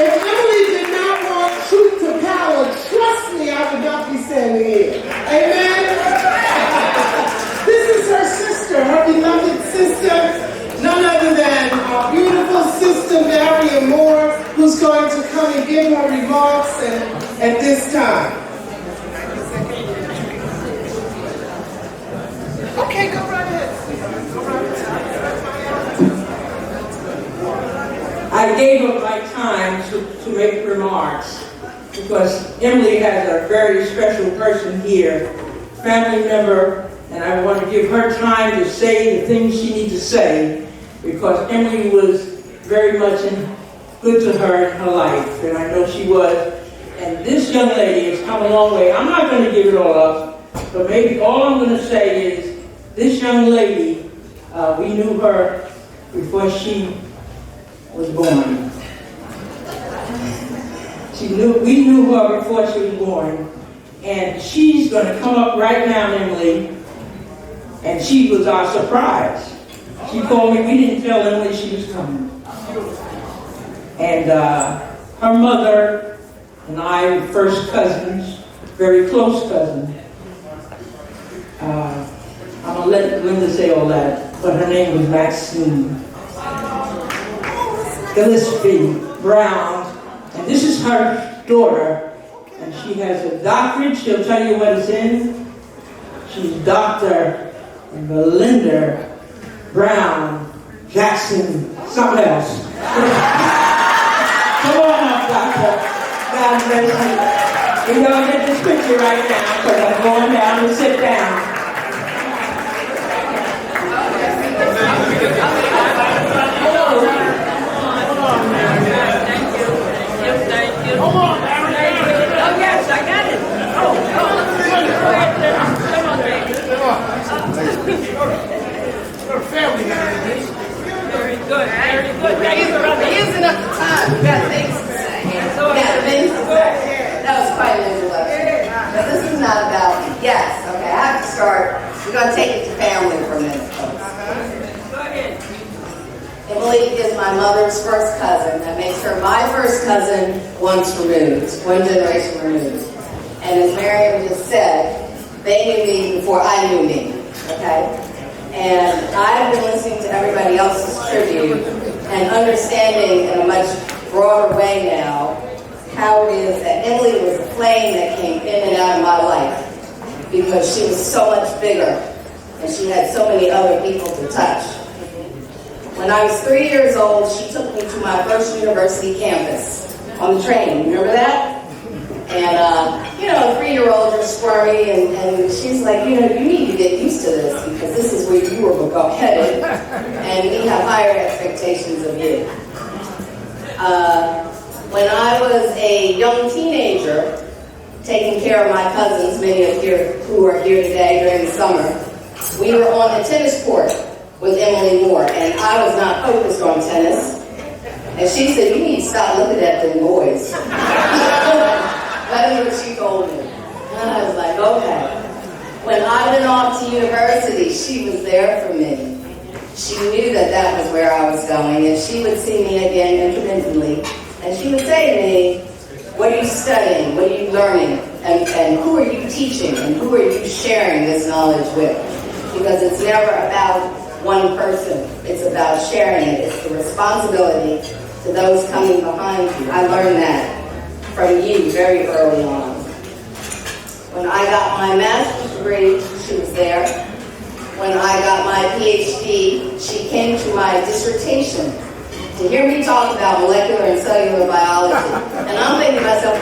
Speaker 1: if Emily did not want truth to power, trust me, I would not be standing here. Amen? This is her sister, her beloved sister, none other than our beautiful sister Marion Moore, who's going to come and give her remarks at this time. Okay, go right ahead. Go right ahead.
Speaker 16: I gave up my time to make remarks because Emily has a very special person here, family member, and I want to give her time to say the things she needs to say because Emily was very much good to her in her life, and I know she was. And this young lady has come a long way. I'm not going to give it all up, but maybe all I'm going to say is this young lady, we knew her before she was born. We knew her before she was born, and she's going to come up right now, Emily, and she was our surprise. She called me, we didn't tell Emily she was coming. And her mother and I were first cousins, very close cousins. I'm going to let Linda say all that, but her name was Maxine Gillespie Brown, and this is her daughter, and she has a doctorate. She'll tell you what it's in. She's Dr. Belinda Brown Jackson, something else. Come on up, Doctor. God bless you. We're going to get this picture right now, because I'm going down and sit down.
Speaker 10: Come on, Aaron. Oh, yes, I got it. Oh, come on, baby. Your family got this. Very good, very good.
Speaker 17: There isn't enough time. We got things to say. That was quite an introduction. But this is not about, yes, okay, I have to start. We're going to take it to family for a minute, folks. Emily is my mother's first cousin. That makes her my first cousin once removed, one generation removed. And as Mariam just said, they knew me before I knew me, okay? And I've been listening to everybody else's tribute and understanding in a much broader way now how it is that Emily was a flame that came in and out of my life because she was so much bigger and she had so many other people to touch. When I was 3 years old, she took me to my first university campus on the train. Remember that? And, a 3-year-old, you're squirmy, and she's like, you need to get used to this because this is where you were headed, and we have higher expectations of you. When I was a young teenager, taking care of my cousins, many of you who are here today during the summer, we were on the tennis court with Emily Moore, and I was not focused on tennis. And she said, you need to stop looking at them boys. That is what she told me. And I was like, okay. When I went off to university, she was there for me. She knew that was where I was going, and she would see me again intermittently. And she would say to me, what are you studying? What are you learning? And who are you teaching? And who are you sharing this knowledge with? because it's never about one person. It's about sharing it. It's the responsibility to those coming behind you. I learned that from you very early on. When I got my master's degree, she was there. When I got my PhD, she came to my dissertation to hear me talk about molecular and cellular biology. And I'm thinking to myself,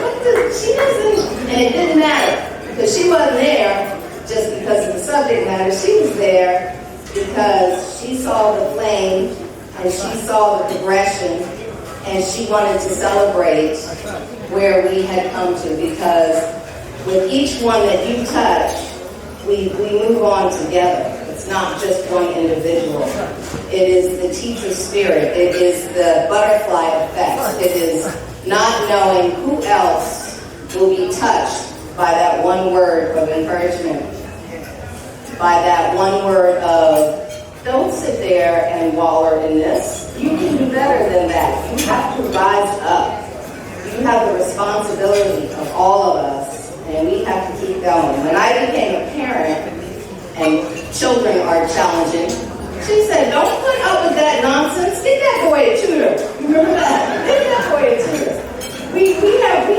Speaker 17: she doesn't, and it didn't matter, because she wasn't there just because of the subject matter. She was there because she saw the flame and she saw the progression, and she wanted to celebrate where we had come to, because with each one that you touch, we move on together. It's not just one individual. It is the teacher spirit. It is the butterfly effect. It is not knowing who else will be touched by that one word of encouragement, by that one word of, don't sit there and waller in this. You can do better than that. You have to rise up. You have the responsibility of all of us, and we have to keep going. When I became a parent, and children are challenging, she said, don't put up with that nonsense. Get that boy a tutor. Remember that? Get that boy a tutor. We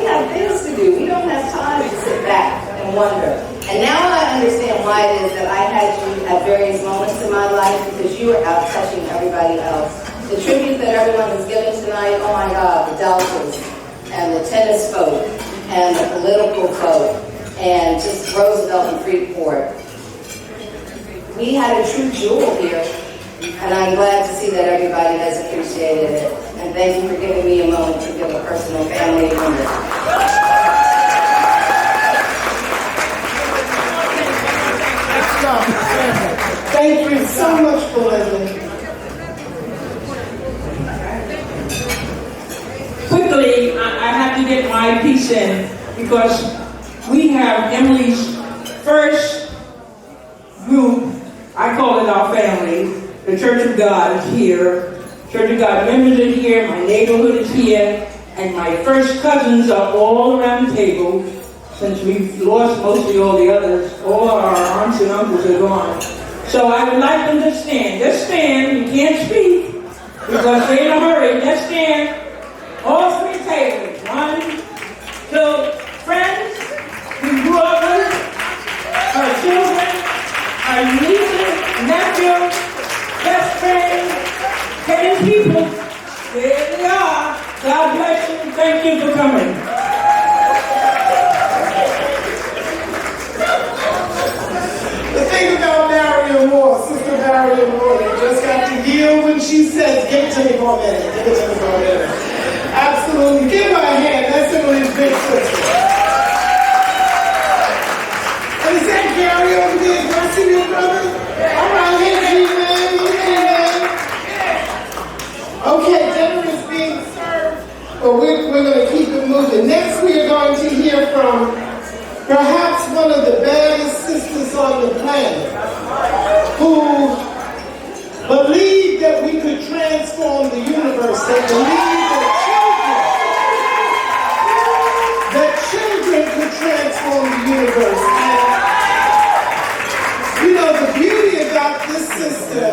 Speaker 17: have things to do. We don't have time to sit back and wonder. And now I understand why it is that I had you at various moments in my life, because you were out touching everybody else. The tribute that everyone has given tonight, oh my God, the Deltas and the tennis folk and the political folk and just Roosevelt and Freeport. We had a true jewel here, and I'm glad to see that everybody has appreciated it. And thank you for giving me a moment to give a personal family moment.
Speaker 1: Thank you so much, Belinda.
Speaker 16: Quickly, I have to get my piece in, because we have Emily's first group. I call it our family. The Church of God is here. Church of God members are here. My neighborhood is here. And my first cousins are all around the table. Since we've lost mostly all the others, all our aunts and uncles are gone. So I would like them to stand. Just stand. You can't speak, because they're in a hurry. Just stand. All three tables. 1, 2. Friends we grew up with, our children, our nieces, nephews, best friends, 10 people. There they are. God bless you. Thank you for coming.
Speaker 1: The thing about Marion Moore, Sister Marion Moore, they just got to yield when she says, give it to me for a minute, give it to me for a minute. Absolutely. Give her a hand. That's Emily's big sister. And is that Gary over there? Do I see your brother? All right, hey, G-Man. Okay, dinner is being served, but we're going to keep it moving. Next, we are going to hear from perhaps one of the baddest sisters on the planet, who believed that we could transform the universe, that believed that children could transform the universe. And, you know, the beauty about this sister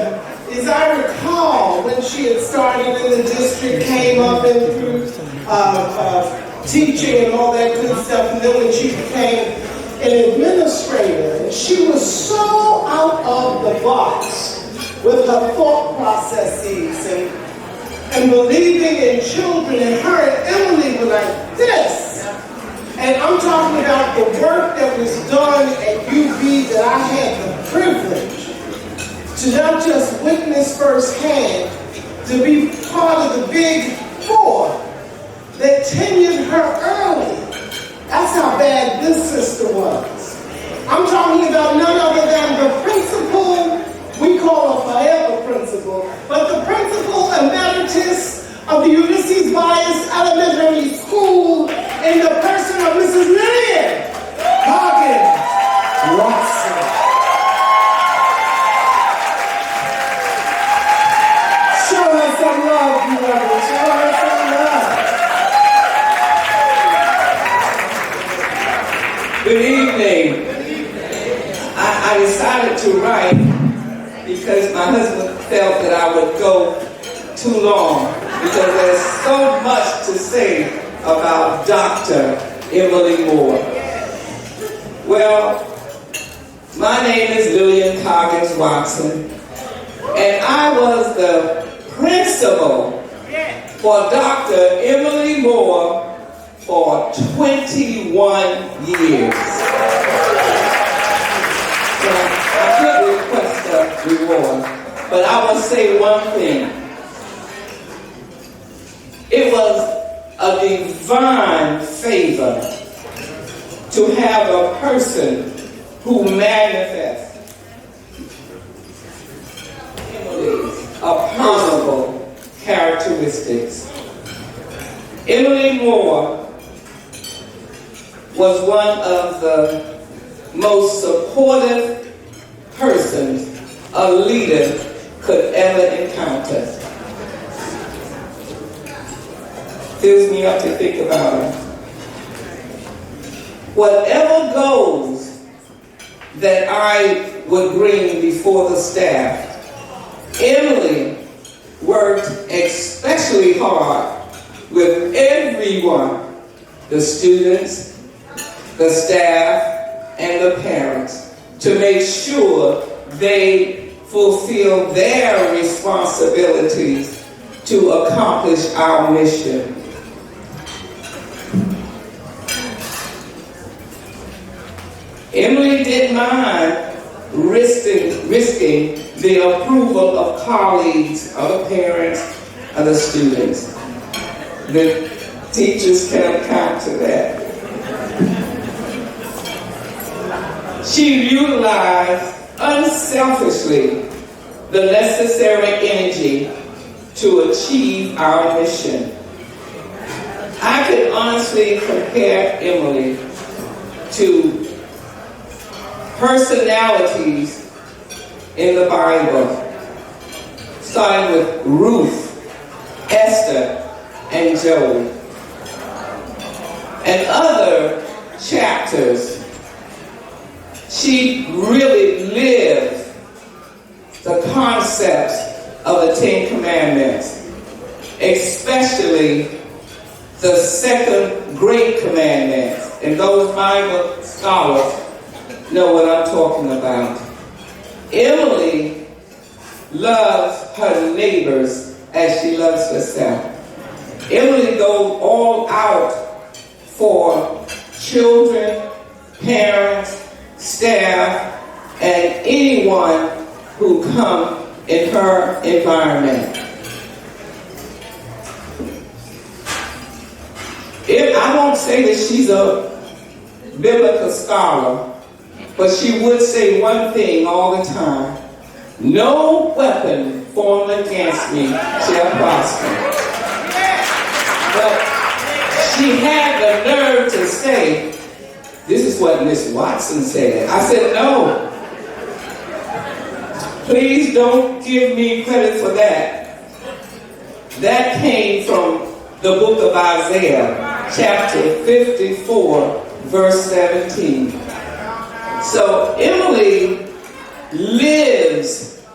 Speaker 1: is, I recall when she had started in the district, came up and through teaching and all that good stuff, and then when she became an administrator, and she was so out of the box with her thought processes and believing in children, and her and Emily were like this. And I'm talking about the work that was done at UB that I had the privilege to not just witness firsthand, to be part of the big four that tenured her early. That's how bad this sister was. I'm talking about none other than the principal, we call her forever principal, but the principal emeritus of the Ulysses Bias Elementary School in the person of Mrs. Lillian Hoggins Watson. Show her some love, beloved. Show her some love.
Speaker 18: Good evening. I decided to write
Speaker 16: because my husband felt that I would go too long because there's so much to say about Dr. Emily Moore. Well, my name is Lillian Coggins Watson, and I was the principal for Dr. Emily Moore for 21 years. So I could request a reward, but I will say one thing. It was a divine favor to have a person who manifests Emily's abominable characteristics. Emily Moore was one of the most supportive persons a leader could ever encounter. Fills me up to think about her. Whatever goals that I would bring before the staff, Emily worked especially hard with everyone, the students, the staff, and the parents, to make sure they fulfill their responsibilities to accomplish our mission. Emily didn't mind risking the approval of colleagues, other parents, other students. The teachers can account to that. She utilized unselfishly the necessary energy to achieve our mission. I could honestly compare Emily to personalities in the Bible, starting with Ruth, Esther, and Job, and other chapters. She really lived the concepts of the Ten Commandments, especially the second great commandment. And those Bible scholars know what I'm talking about. Emily loves her neighbors as she loves herself. Emily goes all out for children, parents, staff, and anyone who come in her environment. I won't say that she's a biblical scholar, but she would say one thing all the time: no weapon formed against me shall prosper. But she had the nerve to say, this is what Miss Watson said. I said, no. Please don't give me credit for that. That came from the book of Isaiah, chapter 54, verse 17. So Emily lives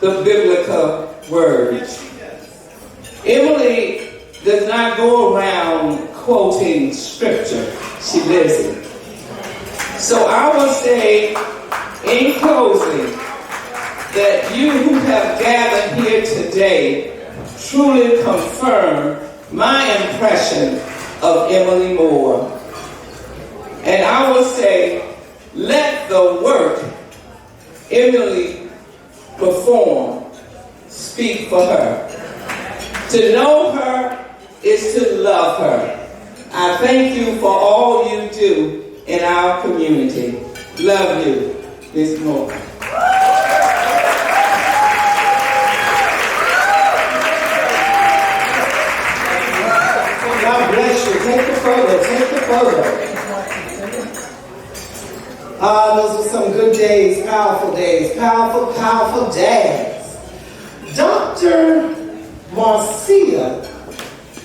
Speaker 16: the biblical words. Emily does not go around quoting scripture. She lives it. So I will say in closing that you who have gathered here today truly confirm my impression of Emily Moore. And I will say, let the work Emily performed speak for her. To know her is to love her. I thank you for all you do in our community. Love you, Ms. Moore.
Speaker 1: God bless you. Take the photo. Take the photo. Those are some good days, powerful days, powerful, powerful days. Dr. Marcia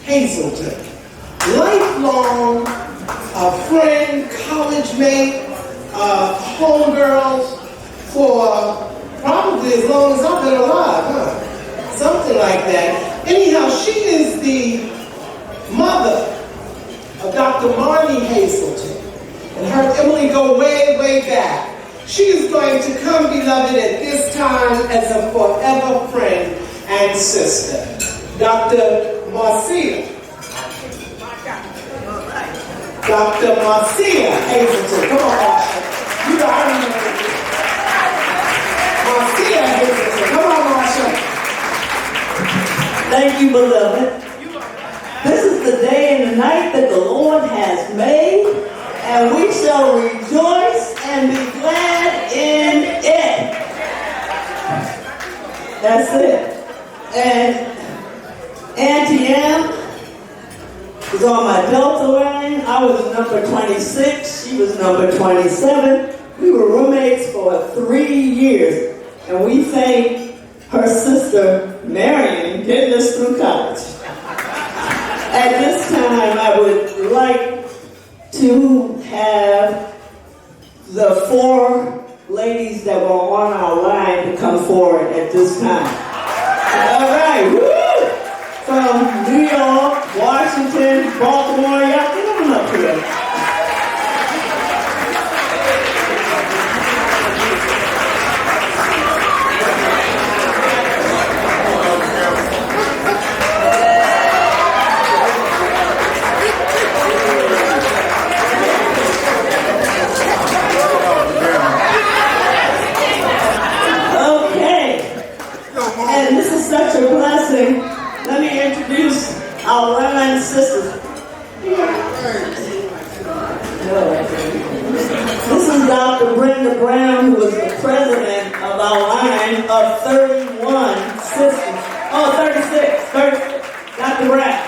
Speaker 1: Hazelton, lifelong friend, college mate, homegirls for probably as long as I've been alive, huh? Something like that. Anyhow, she is the mother of Dr. Marnie Hazelton. And her and Emily go way, way back. She is going to come, beloved, at this time as a forever friend and sister. Dr. Marcia. Dr. Marcia Hazelton. Come on, Marsha. You know, I remember this. Marcia Hazelton. Come on, Marsha.
Speaker 2: Thank you, beloved. This is the day and the night that the Lord has made, and we shall rejoice and be glad in it. That's it. And Auntie Ann was on my Delta line. I was number 26. She was number 27. We were roommates for 3 years, and we thank her sister Marion getting us through college. At this time, I would like to have the 4 ladies that were on our line to come forward at this time. All right, woo! From New York, Washington, Baltimore, y'all get on up here. And this is such a blessing. Let me introduce our line sisters. This is Dr. Brenda Brown, who is the president of our line of 31 sisters. Oh, 36. Dr. Brown.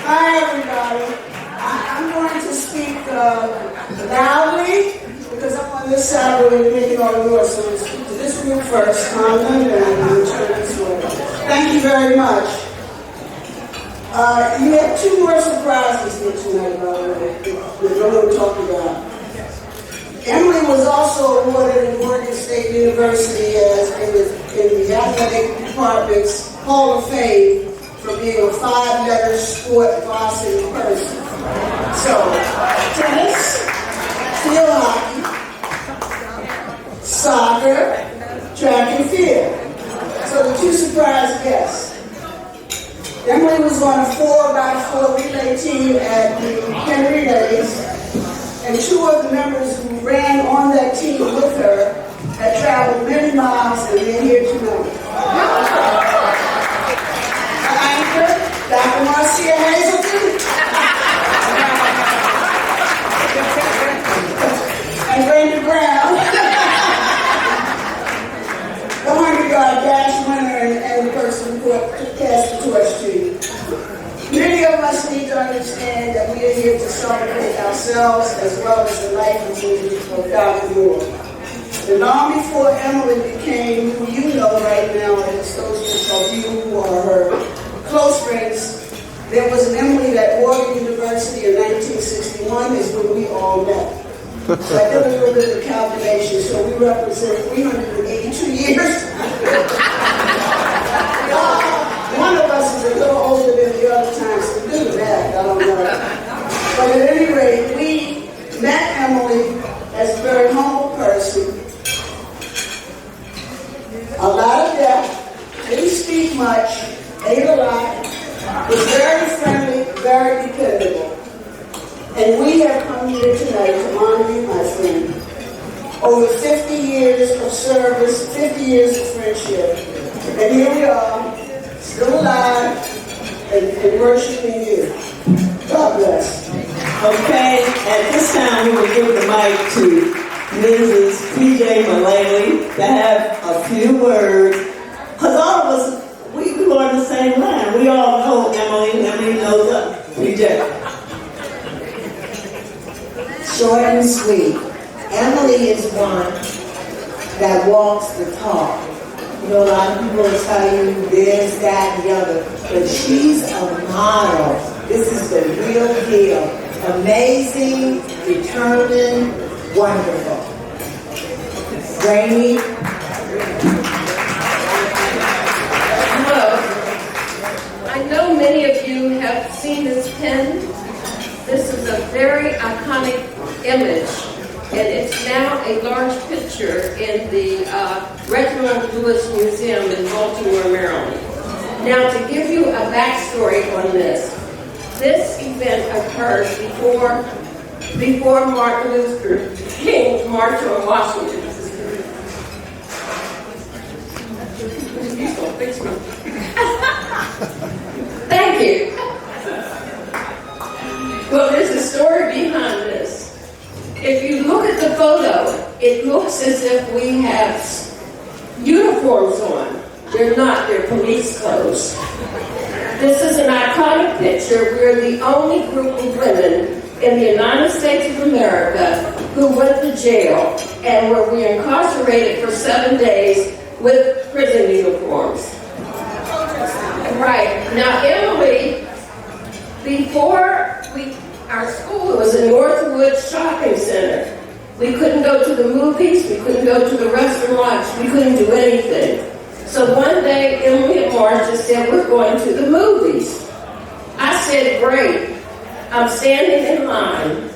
Speaker 18: Hi, everybody. I'm going to speak loudly because I'm on this side where we're making all the noise. So I'm going to speak to this room first, calm them down, and we'll turn this way. Thank you very much. You have 2 more surprises here tonight, by the way, that we're going to talk about. Emily was also awarded at Morgan State University as in the athletic department's Hall of Fame for being a 5-letter sport varsity person. So, tennis, field hockey, soccer, track and field. So the 2 surprise guests. Emily was on a 4x4 relay team at the Henry Relays, and 2 of the members who ran on that team with her had traveled many miles and they're here tonight. Anchor, Dr. Marcia Hazelton, and Brenda Brown, the Hunger Guard Dash winner and the person who cast the torch to you. Many of us need to understand that we are here to celebrate ourselves as well as the life and music of Dr. Moore. And long before Emily became who you know right now, and associates of you who are her close friends, there was an Emily at Morgan University in 1961 is when we all met. So I did a little bit of calculation, so we represent 382 years. One of us is a little older than the other time, so do the math, I don't know. But at any rate, we met Emily as a very humble person. A lot of depth, didn't speak much, ate a lot, was very friendly, very dependable. And we have come here tonight to honor you, my friend. Over 50 years of service, 50 years of friendship. And here we are, still alive, and worshiping you. God bless.
Speaker 2: Okay, at this time we will give the mic to Mrs. P.J. Mullally to have a few words. Because all of us, we were on the same line. We all know Emily. Emily knows us. P.J.
Speaker 19: Short and sweet. Emily is one that walks the talk. You know, a lot of people will tell you this, that, and the other, but she's a model. This is the real deal. Amazing, determined, wonderful. Rainy,
Speaker 20: I know many of you have seen this pen. This is a very iconic image, and it's now a large picture in the Reginald Lewis Museum in Baltimore, Maryland. Now, to give you a backstory on this event occurred before Martin Luther King's March on Washington. Thank you. Well, there's a story behind this. If you look at the photo, it looks as if we have uniforms on. They're not, they're police clothes. This is an iconic picture. We're the only group of women in the United States of America who went to jail and were incarcerated for 7 days with prison uniforms. Right. Now, Emily, our school was a Northwood shopping center. We couldn't go to the movies, we couldn't go to the restaurants, we couldn't do anything. So one day, Emily and Marcia said, we're going to the movies. I said, great. I'm standing in line,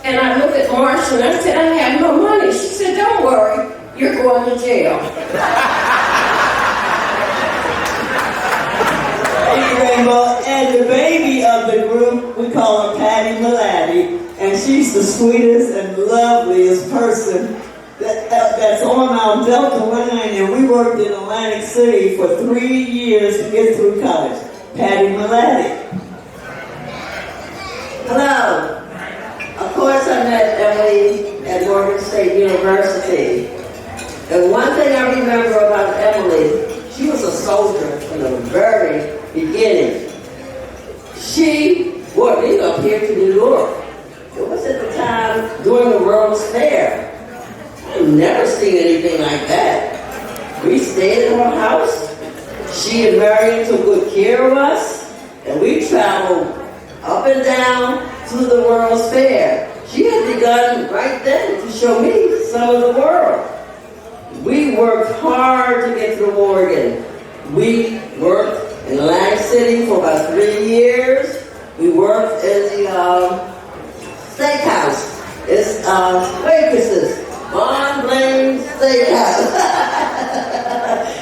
Speaker 20: and I look at Marcia and I said, I have no money. She said, don't worry, you're going to jail.
Speaker 21: Thank you, Rainbow. And the baby of the group, we call her Patty Malati, and she's the sweetest and loveliest person that's on our Delta line, and we worked in Atlantic City for 3 years to get through college. Patty Malati.
Speaker 2: Hello. Of course, I met Emily at Morgan State University. And one thing I remember about Emily, she was a soldier from the very beginning. She brought me up here to New York. It was at the time during the World's Fair. I've never seen anything like that. We stayed in her house. She and Marion took good care of us, and we traveled up and down to the World's Fair. She had begun right then to show me some of the world. We worked hard to get through Morgan. We worked in Atlantic City for about 3 years. We worked in the steakhouse. It's waitresses. Von Blaine Steakhouse.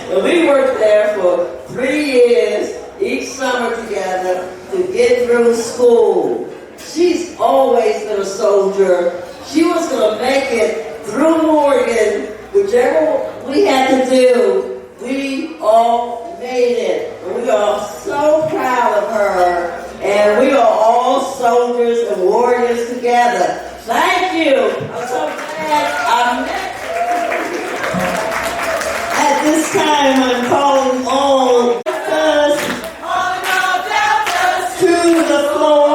Speaker 2: And we worked there for 3 years, each summer together, to get through school. She's always been a soldier. She was going to make it through Morgan, whichever we had to do. We all made it. And we are so proud of her. And we are all soldiers and warriors together. Thank you. I'm so glad I met you.
Speaker 21: At this time, I'm calling all Deltas to the floor.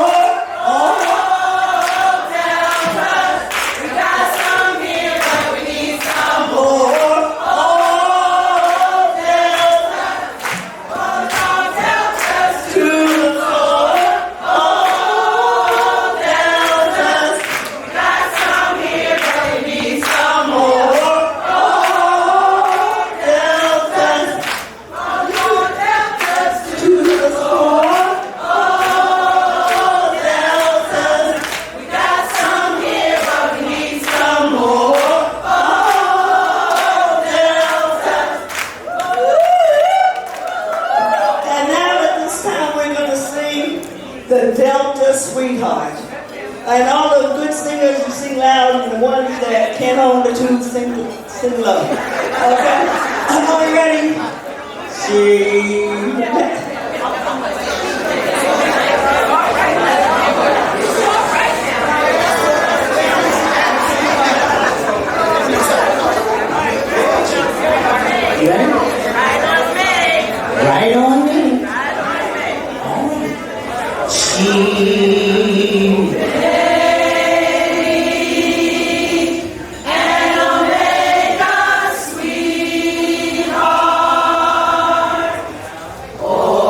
Speaker 21: The Delta Sweetheart. And all the good singers who sing loud and the ones that can't own the tune sing low. Okay? Are you ready? Right on me.
Speaker 10: Oh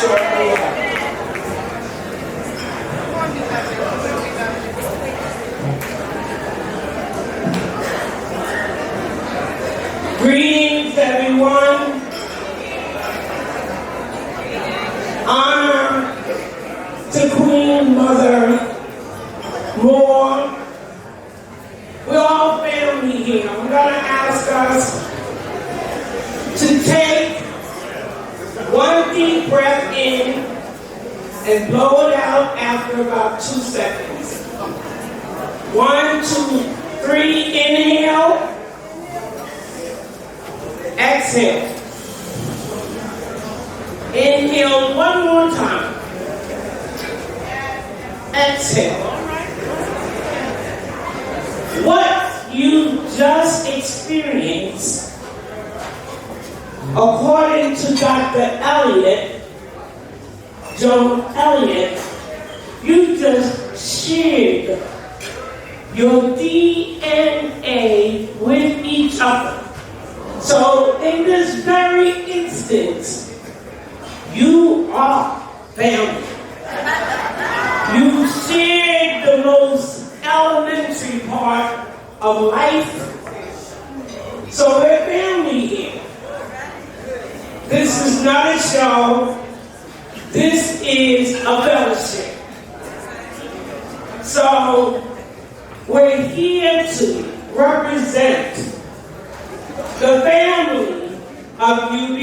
Speaker 16: shortly after. Greetings, everyone. Honor to Queen Mother Moore. We're all family here. I'm going to ask us to take one deep breath in and blow it out after about 2 seconds. 1, 2, 3, inhale. Exhale. Inhale one more time. Exhale. What you just experienced, according to Dr. Elliott, Joan Elliott, you just shared your DNA with each other. So in this very instance, you are family. You shared the most elementary part of life. So we're family here. This is not a show. This is a fellowship. So we're here to represent the family of UB.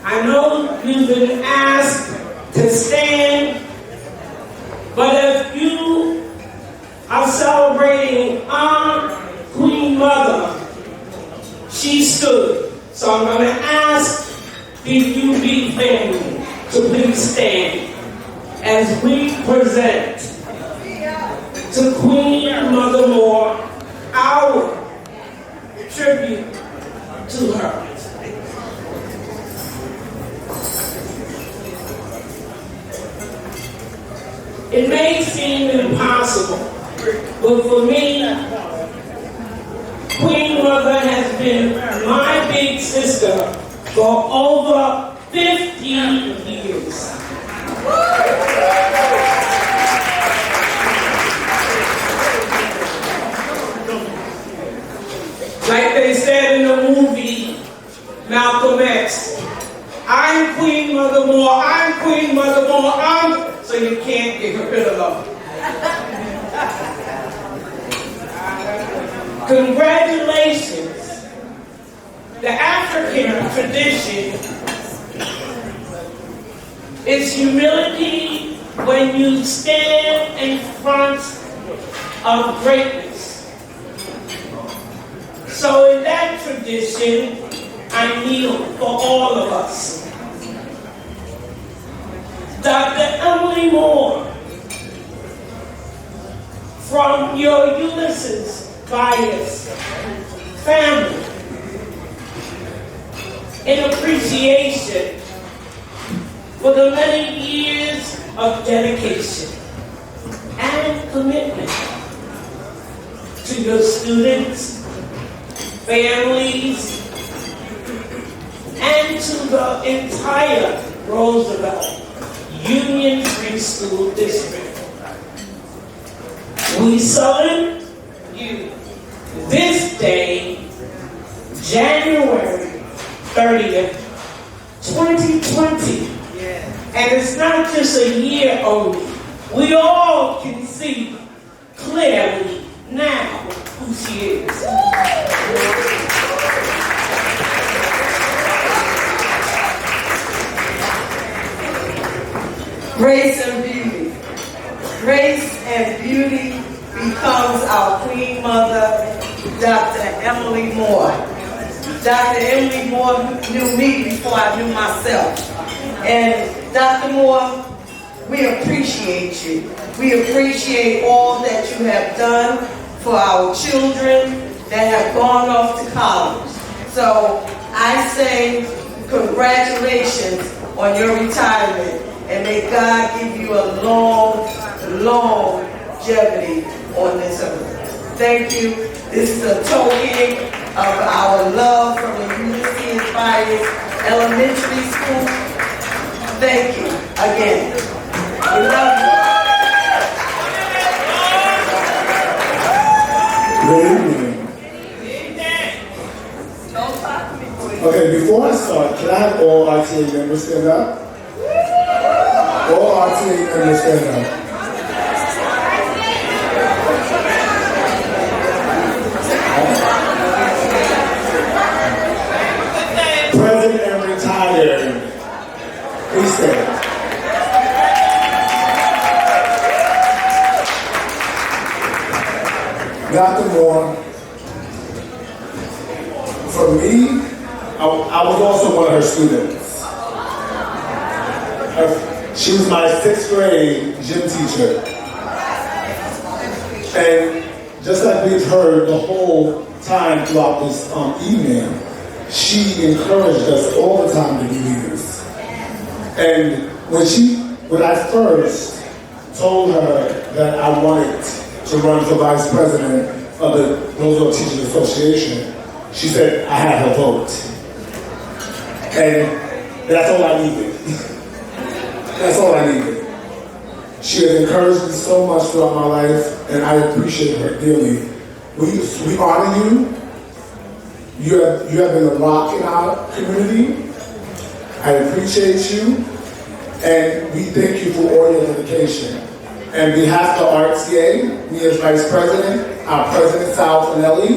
Speaker 16: I know you've been asked to stand, but if you are celebrating Aunt Queen Mother, she stood. So I'm going to ask the UB family to please stand as we present to Queen Mother Moore our tribute to her. It may seem impossible, but for me, Queen Mother has been my big sister for over 15 years. Like they said in the movie Malcolm X, I'm Queen Mother Moore, I'm Queen Mother Moore, so you can't get rid of her. Congratulations. The African tradition is humility when you stand in front of greatness. So in that tradition, I kneel for all of us. Dr. Emily Moore, from your Ulysses Bias family, in appreciation for the many years of dedication and commitment to your students, families, and to the entire Roosevelt Union Free School District. We salute you this day, January 30th, 2020. And it's not just a year only. We all can see clearly now who she is.
Speaker 3: Grace and beauty. Grace and beauty becomes our Queen Mother, Dr. Emily Moore. Dr. Emily Moore knew me before I knew myself. And Dr. Moore, we appreciate you. We appreciate all that you have done for our children that have gone off to college. So I say congratulations on your retirement, and may God give you a long, long longevity on this earth. Thank you. This is a token of our love from the Ulysses Bias Elementary School thank you again. We love you.
Speaker 4: Good evening. Okay, before I start, can I have all RTA members stand up? All RTA members stand up. Present and retired. Please stand. Dr. Moore, for me, I was also one of her students. She was my 6th grade gym teacher. And just like we've heard the whole time throughout this evening, she encouraged us all the time to be leaders. And when I first told her that I wanted to run for vice president of the Roseville Teachers Association, she said I had her vote. And that's all I needed. That's all I needed. She has encouraged me so much throughout my life, and I appreciate her dearly. We honor you. You have been a rock in our community. I appreciate you, and we thank you for all your dedication. And on behalf of the RTA, me as Vice President, our President Sal Finelli,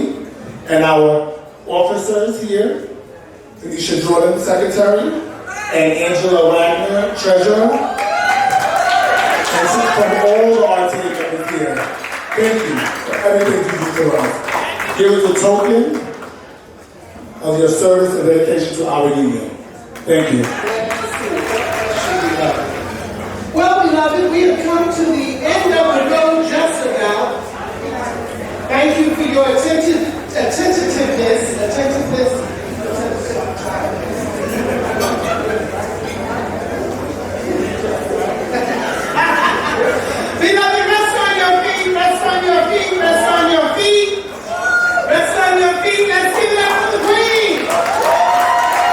Speaker 4: and our officers here, Tanisha Jordan, Secretary, and Angela Wagner, Treasurer, and from all the RTA members here, thank you for everything you do for us. Here is a token of your service and dedication to our union. Thank you.
Speaker 1: Well, beloved, we have come to the end of the road just about. Thank you for your attentiveness. Beloved, rest on your feet, rest on your feet, rest on your feet. Rest on your feet. Let's give it up for the Queen.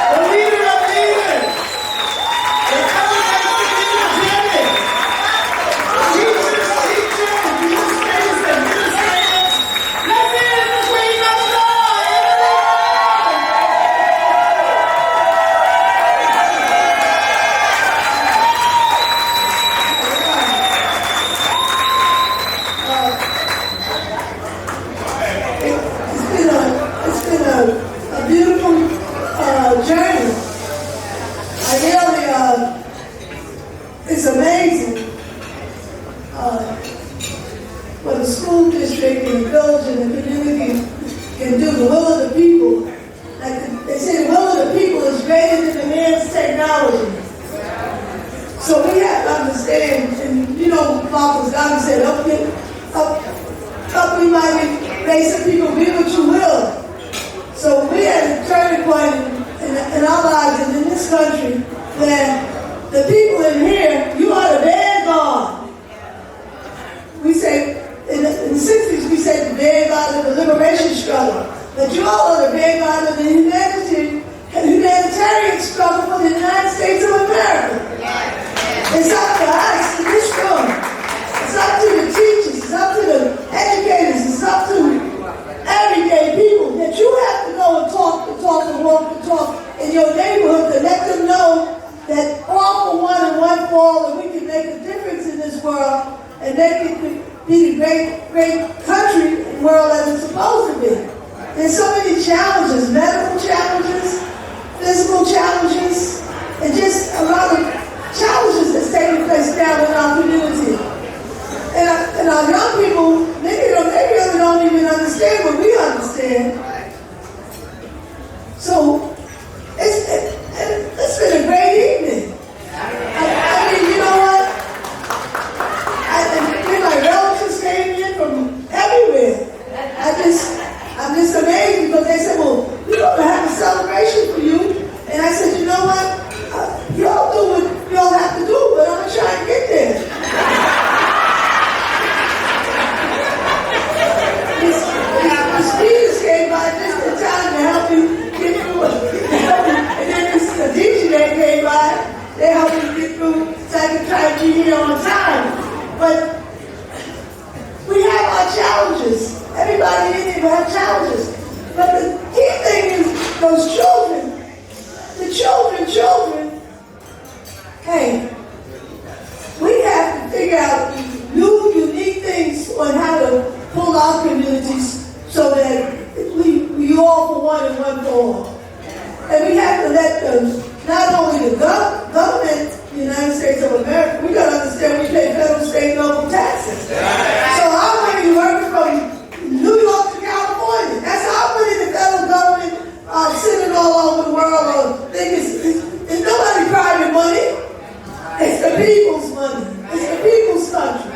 Speaker 1: The leader of leaders. The celebrating independence. Teachers, administrators, administrators. Let's hear it, the Queen of the
Speaker 18: It's been a beautiful journey. It's amazing what the school district and the village and the community can do. The will of the people. Like they say, the will of the people is greater than the man's technology. So we have to understand, and Marcus Garvey said, up we might be basic people, be what you will. So we had a turning point in our lives and in this country where the people in here, you are the vanguard. We say, in the 60s, we said the vanguard of the liberation struggle. But you all are the vanguard of the humanitarian struggle for the United States of America. It's up to us in this room. It's up to the teachers. It's up to the educators. It's up to everyday people that you have to go and talk and walk in your neighborhood to let them know that all for one and one for all, and we can make a difference in this world and make it be the great country and world that it's supposed to be. There's so many challenges, medical challenges, physical challenges, and just a lot of challenges that's taking place now in our community. And our young people, maybe they don't even understand what we understand. So it's been a great evening. I mean, you know what? My relatives came in from everywhere. I'm just amazed because they said, well, we're going to have a celebration for you. And I said, you know what? hey, we have to figure out new, unique things on how to pull our communities so that we all for one and one for all. And we have to let not only the government, the United States of America, we got to understand we pay federal, state, and local taxes. So our money working from New York to California. That's our money the federal government sending all over the world. It's nobody's private money. It's the people's money. It's the people's country.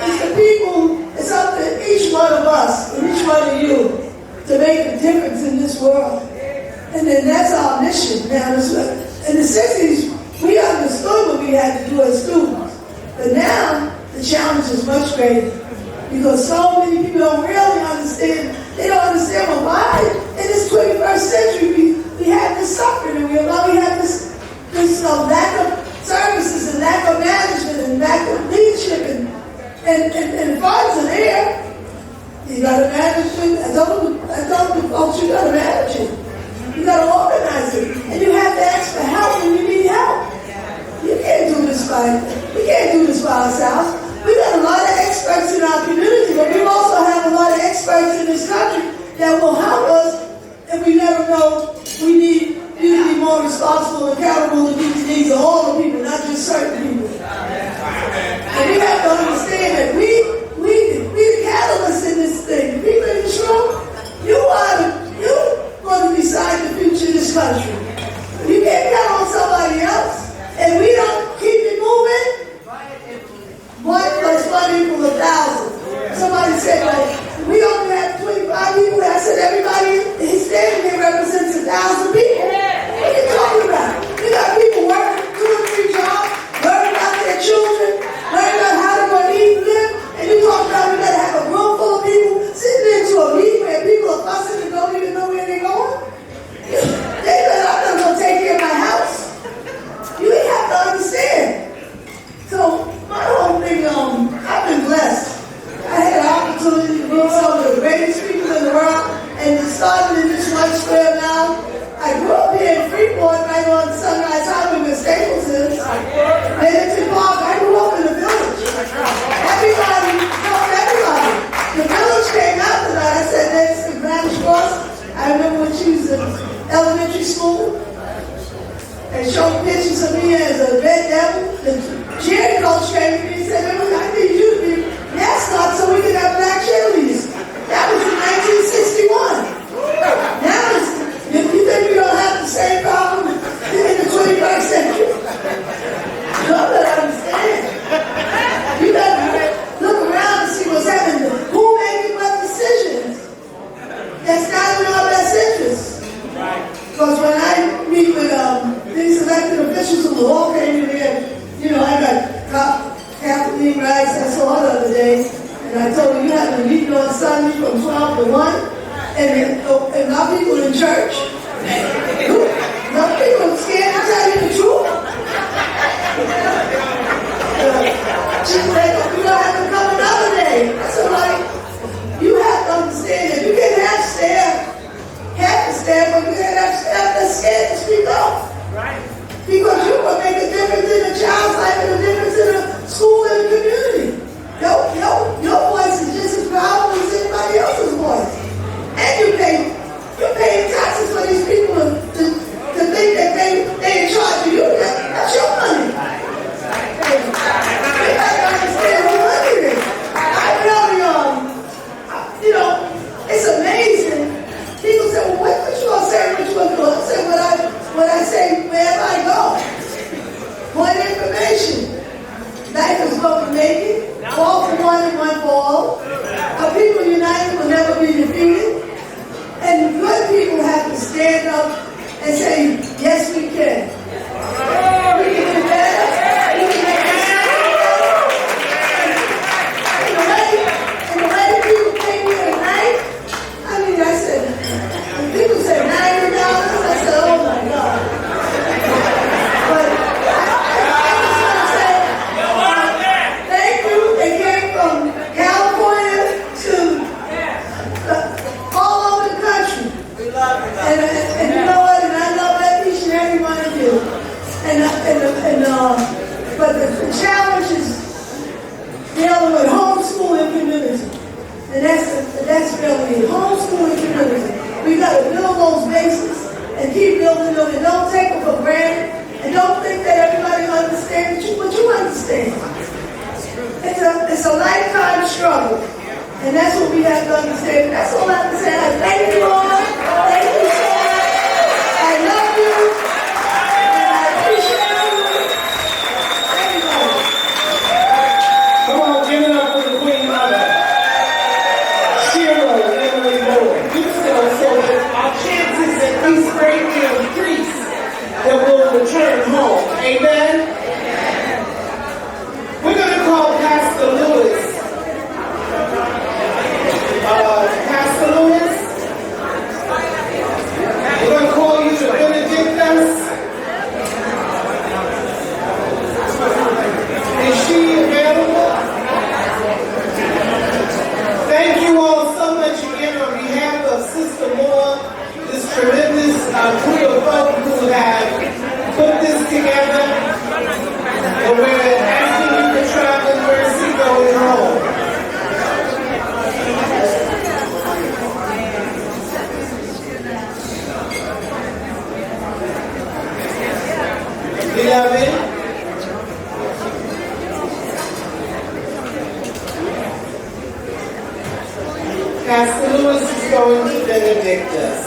Speaker 18: It's the people. It's up to each one of us and each one of you to make a difference in this world. And then that's our mission. Now, in the 60s, we understood what we had to do as students. But now, the challenge is much greater. Because so many people don't really understand. They don't understand why in this 21st century we have this suffering and we have this lack of services and lack of management and lack of leadership and funds are there. You got to manage it. I told the folks, you got to manage it. You got to organize it. And you have to ask for help when you need help. We can't do this by ourselves. We got a lot of experts in our community, but we also have a lot of experts in this country that will help us if we let them know we need you to be more responsible and accountable to meet the needs of all the people, not just certain people. And we have to understand that we the catalysts in this thing. The people in this room, you going to decide the future of this country. You can't count on somebody else. And we don't keep it moving. 1 + 1 = 1,000. Somebody said, well, we only have 25 people. I said, everybody he's standing here represents 1,000 people. What are you talking about? We got people working 2 or 3 jobs, learning about their children, learning about how they're going to eat and live. And you talk about we got to have a room full of people sitting into a meeting where people are fussing and don't even know where they're going. They said, I'm not going to take care of my house. You have to understand. So my whole thing, I've been blessed. I had an opportunity to meet some of the greatest people in the world, and it started in this one square now. I grew up here in Freeport, right on Sunrise Highway where Staples is. Bennington Park, I grew up in the village. Everybody knows everybody. The village came after that. I said, that's the Spanish Cross. I remember when she was in elementary school. And showed pictures of me as a red devil. The cheer coach came to me and said, I need you to be mascot so we can have black cheerleaders. That was in 1961. Now, if you think we don't have the same problem in the 21st century, you don't understand. You got to look around and see what's happening. Who making what decisions? That's not in our best interest. Because when I meet with these elected officials who all came in here, I got Kathleen Rice, I saw her the other day, and I told her, you have a meeting on Sunday from 12 to 1, and our people in church, no people are scared, I tell you the truth. She said, you don't have to come another day. I said, you have to understand that you can't have staff, but you can't have staff that's scared to speak up. Right. Because you will make a difference in a child's life and a difference in a school and a community. Your voice is just as powerful as anybody else's voice. And you're paying taxes for these people to think that they But the challenge is dealing with homeschooling community. And that's really it. Homeschooling community. We got to build those bases and keep building them, and don't take them for granted. And don't think that everybody understands you, but you understand. It's a lifetime struggle. And that's what we have to understand. That's all I have to say. I thank you, Lord. Thank you so much. I love you. And I appreciate you. Everybody.
Speaker 1: Come on, give it up for the Queen Mother. Shira Emily Moore. You so that our chances at least greatly increase that we'll return home. Amen? We're going to call Pastor Lewis. Pastor Lewis, we're going to call you to benedict us. Is she available? Thank you all so much again on behalf of Sister Moore, this tremendous crew of folk who have put this together. And we're asking you to travel mercy going home. Beloved, Pastor Lewis is going to benedict us.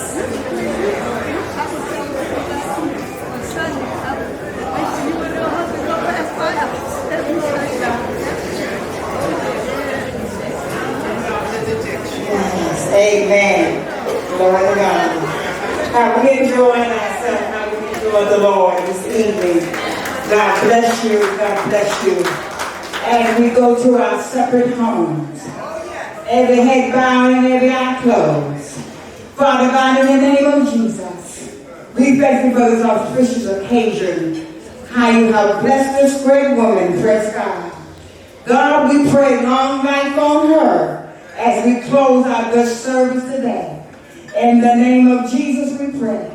Speaker 19: Yes, amen. Glory to God. How we enjoying ourselves, how we enjoy the Lord this evening. God bless you, God bless you. And we go to our separate homes. Every head bowed and every eye closed. Father God, in the name of Jesus, we thank you for this auspicious occasion. How you have blessed this great woman, praise God. God, we pray long life on her as we close our good service today. In the name of Jesus we pray.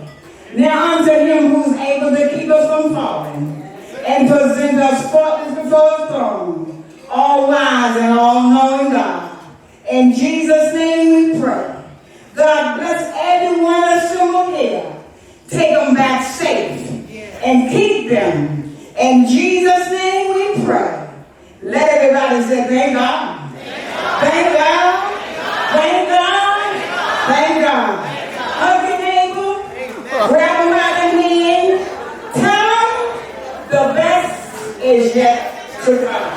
Speaker 19: Now unto him who's able to keep us from falling and present us faultless before his throne, all wise and all-knowing God. In Jesus' name we pray. God bless everyone assembled here. Take them back safe and keep them. In Jesus' name we pray. Let everybody say, thank God. Thank God. Thank God. Thank God. Hug your neighbor. Grab them by the hand. Tell them the best is yet to come.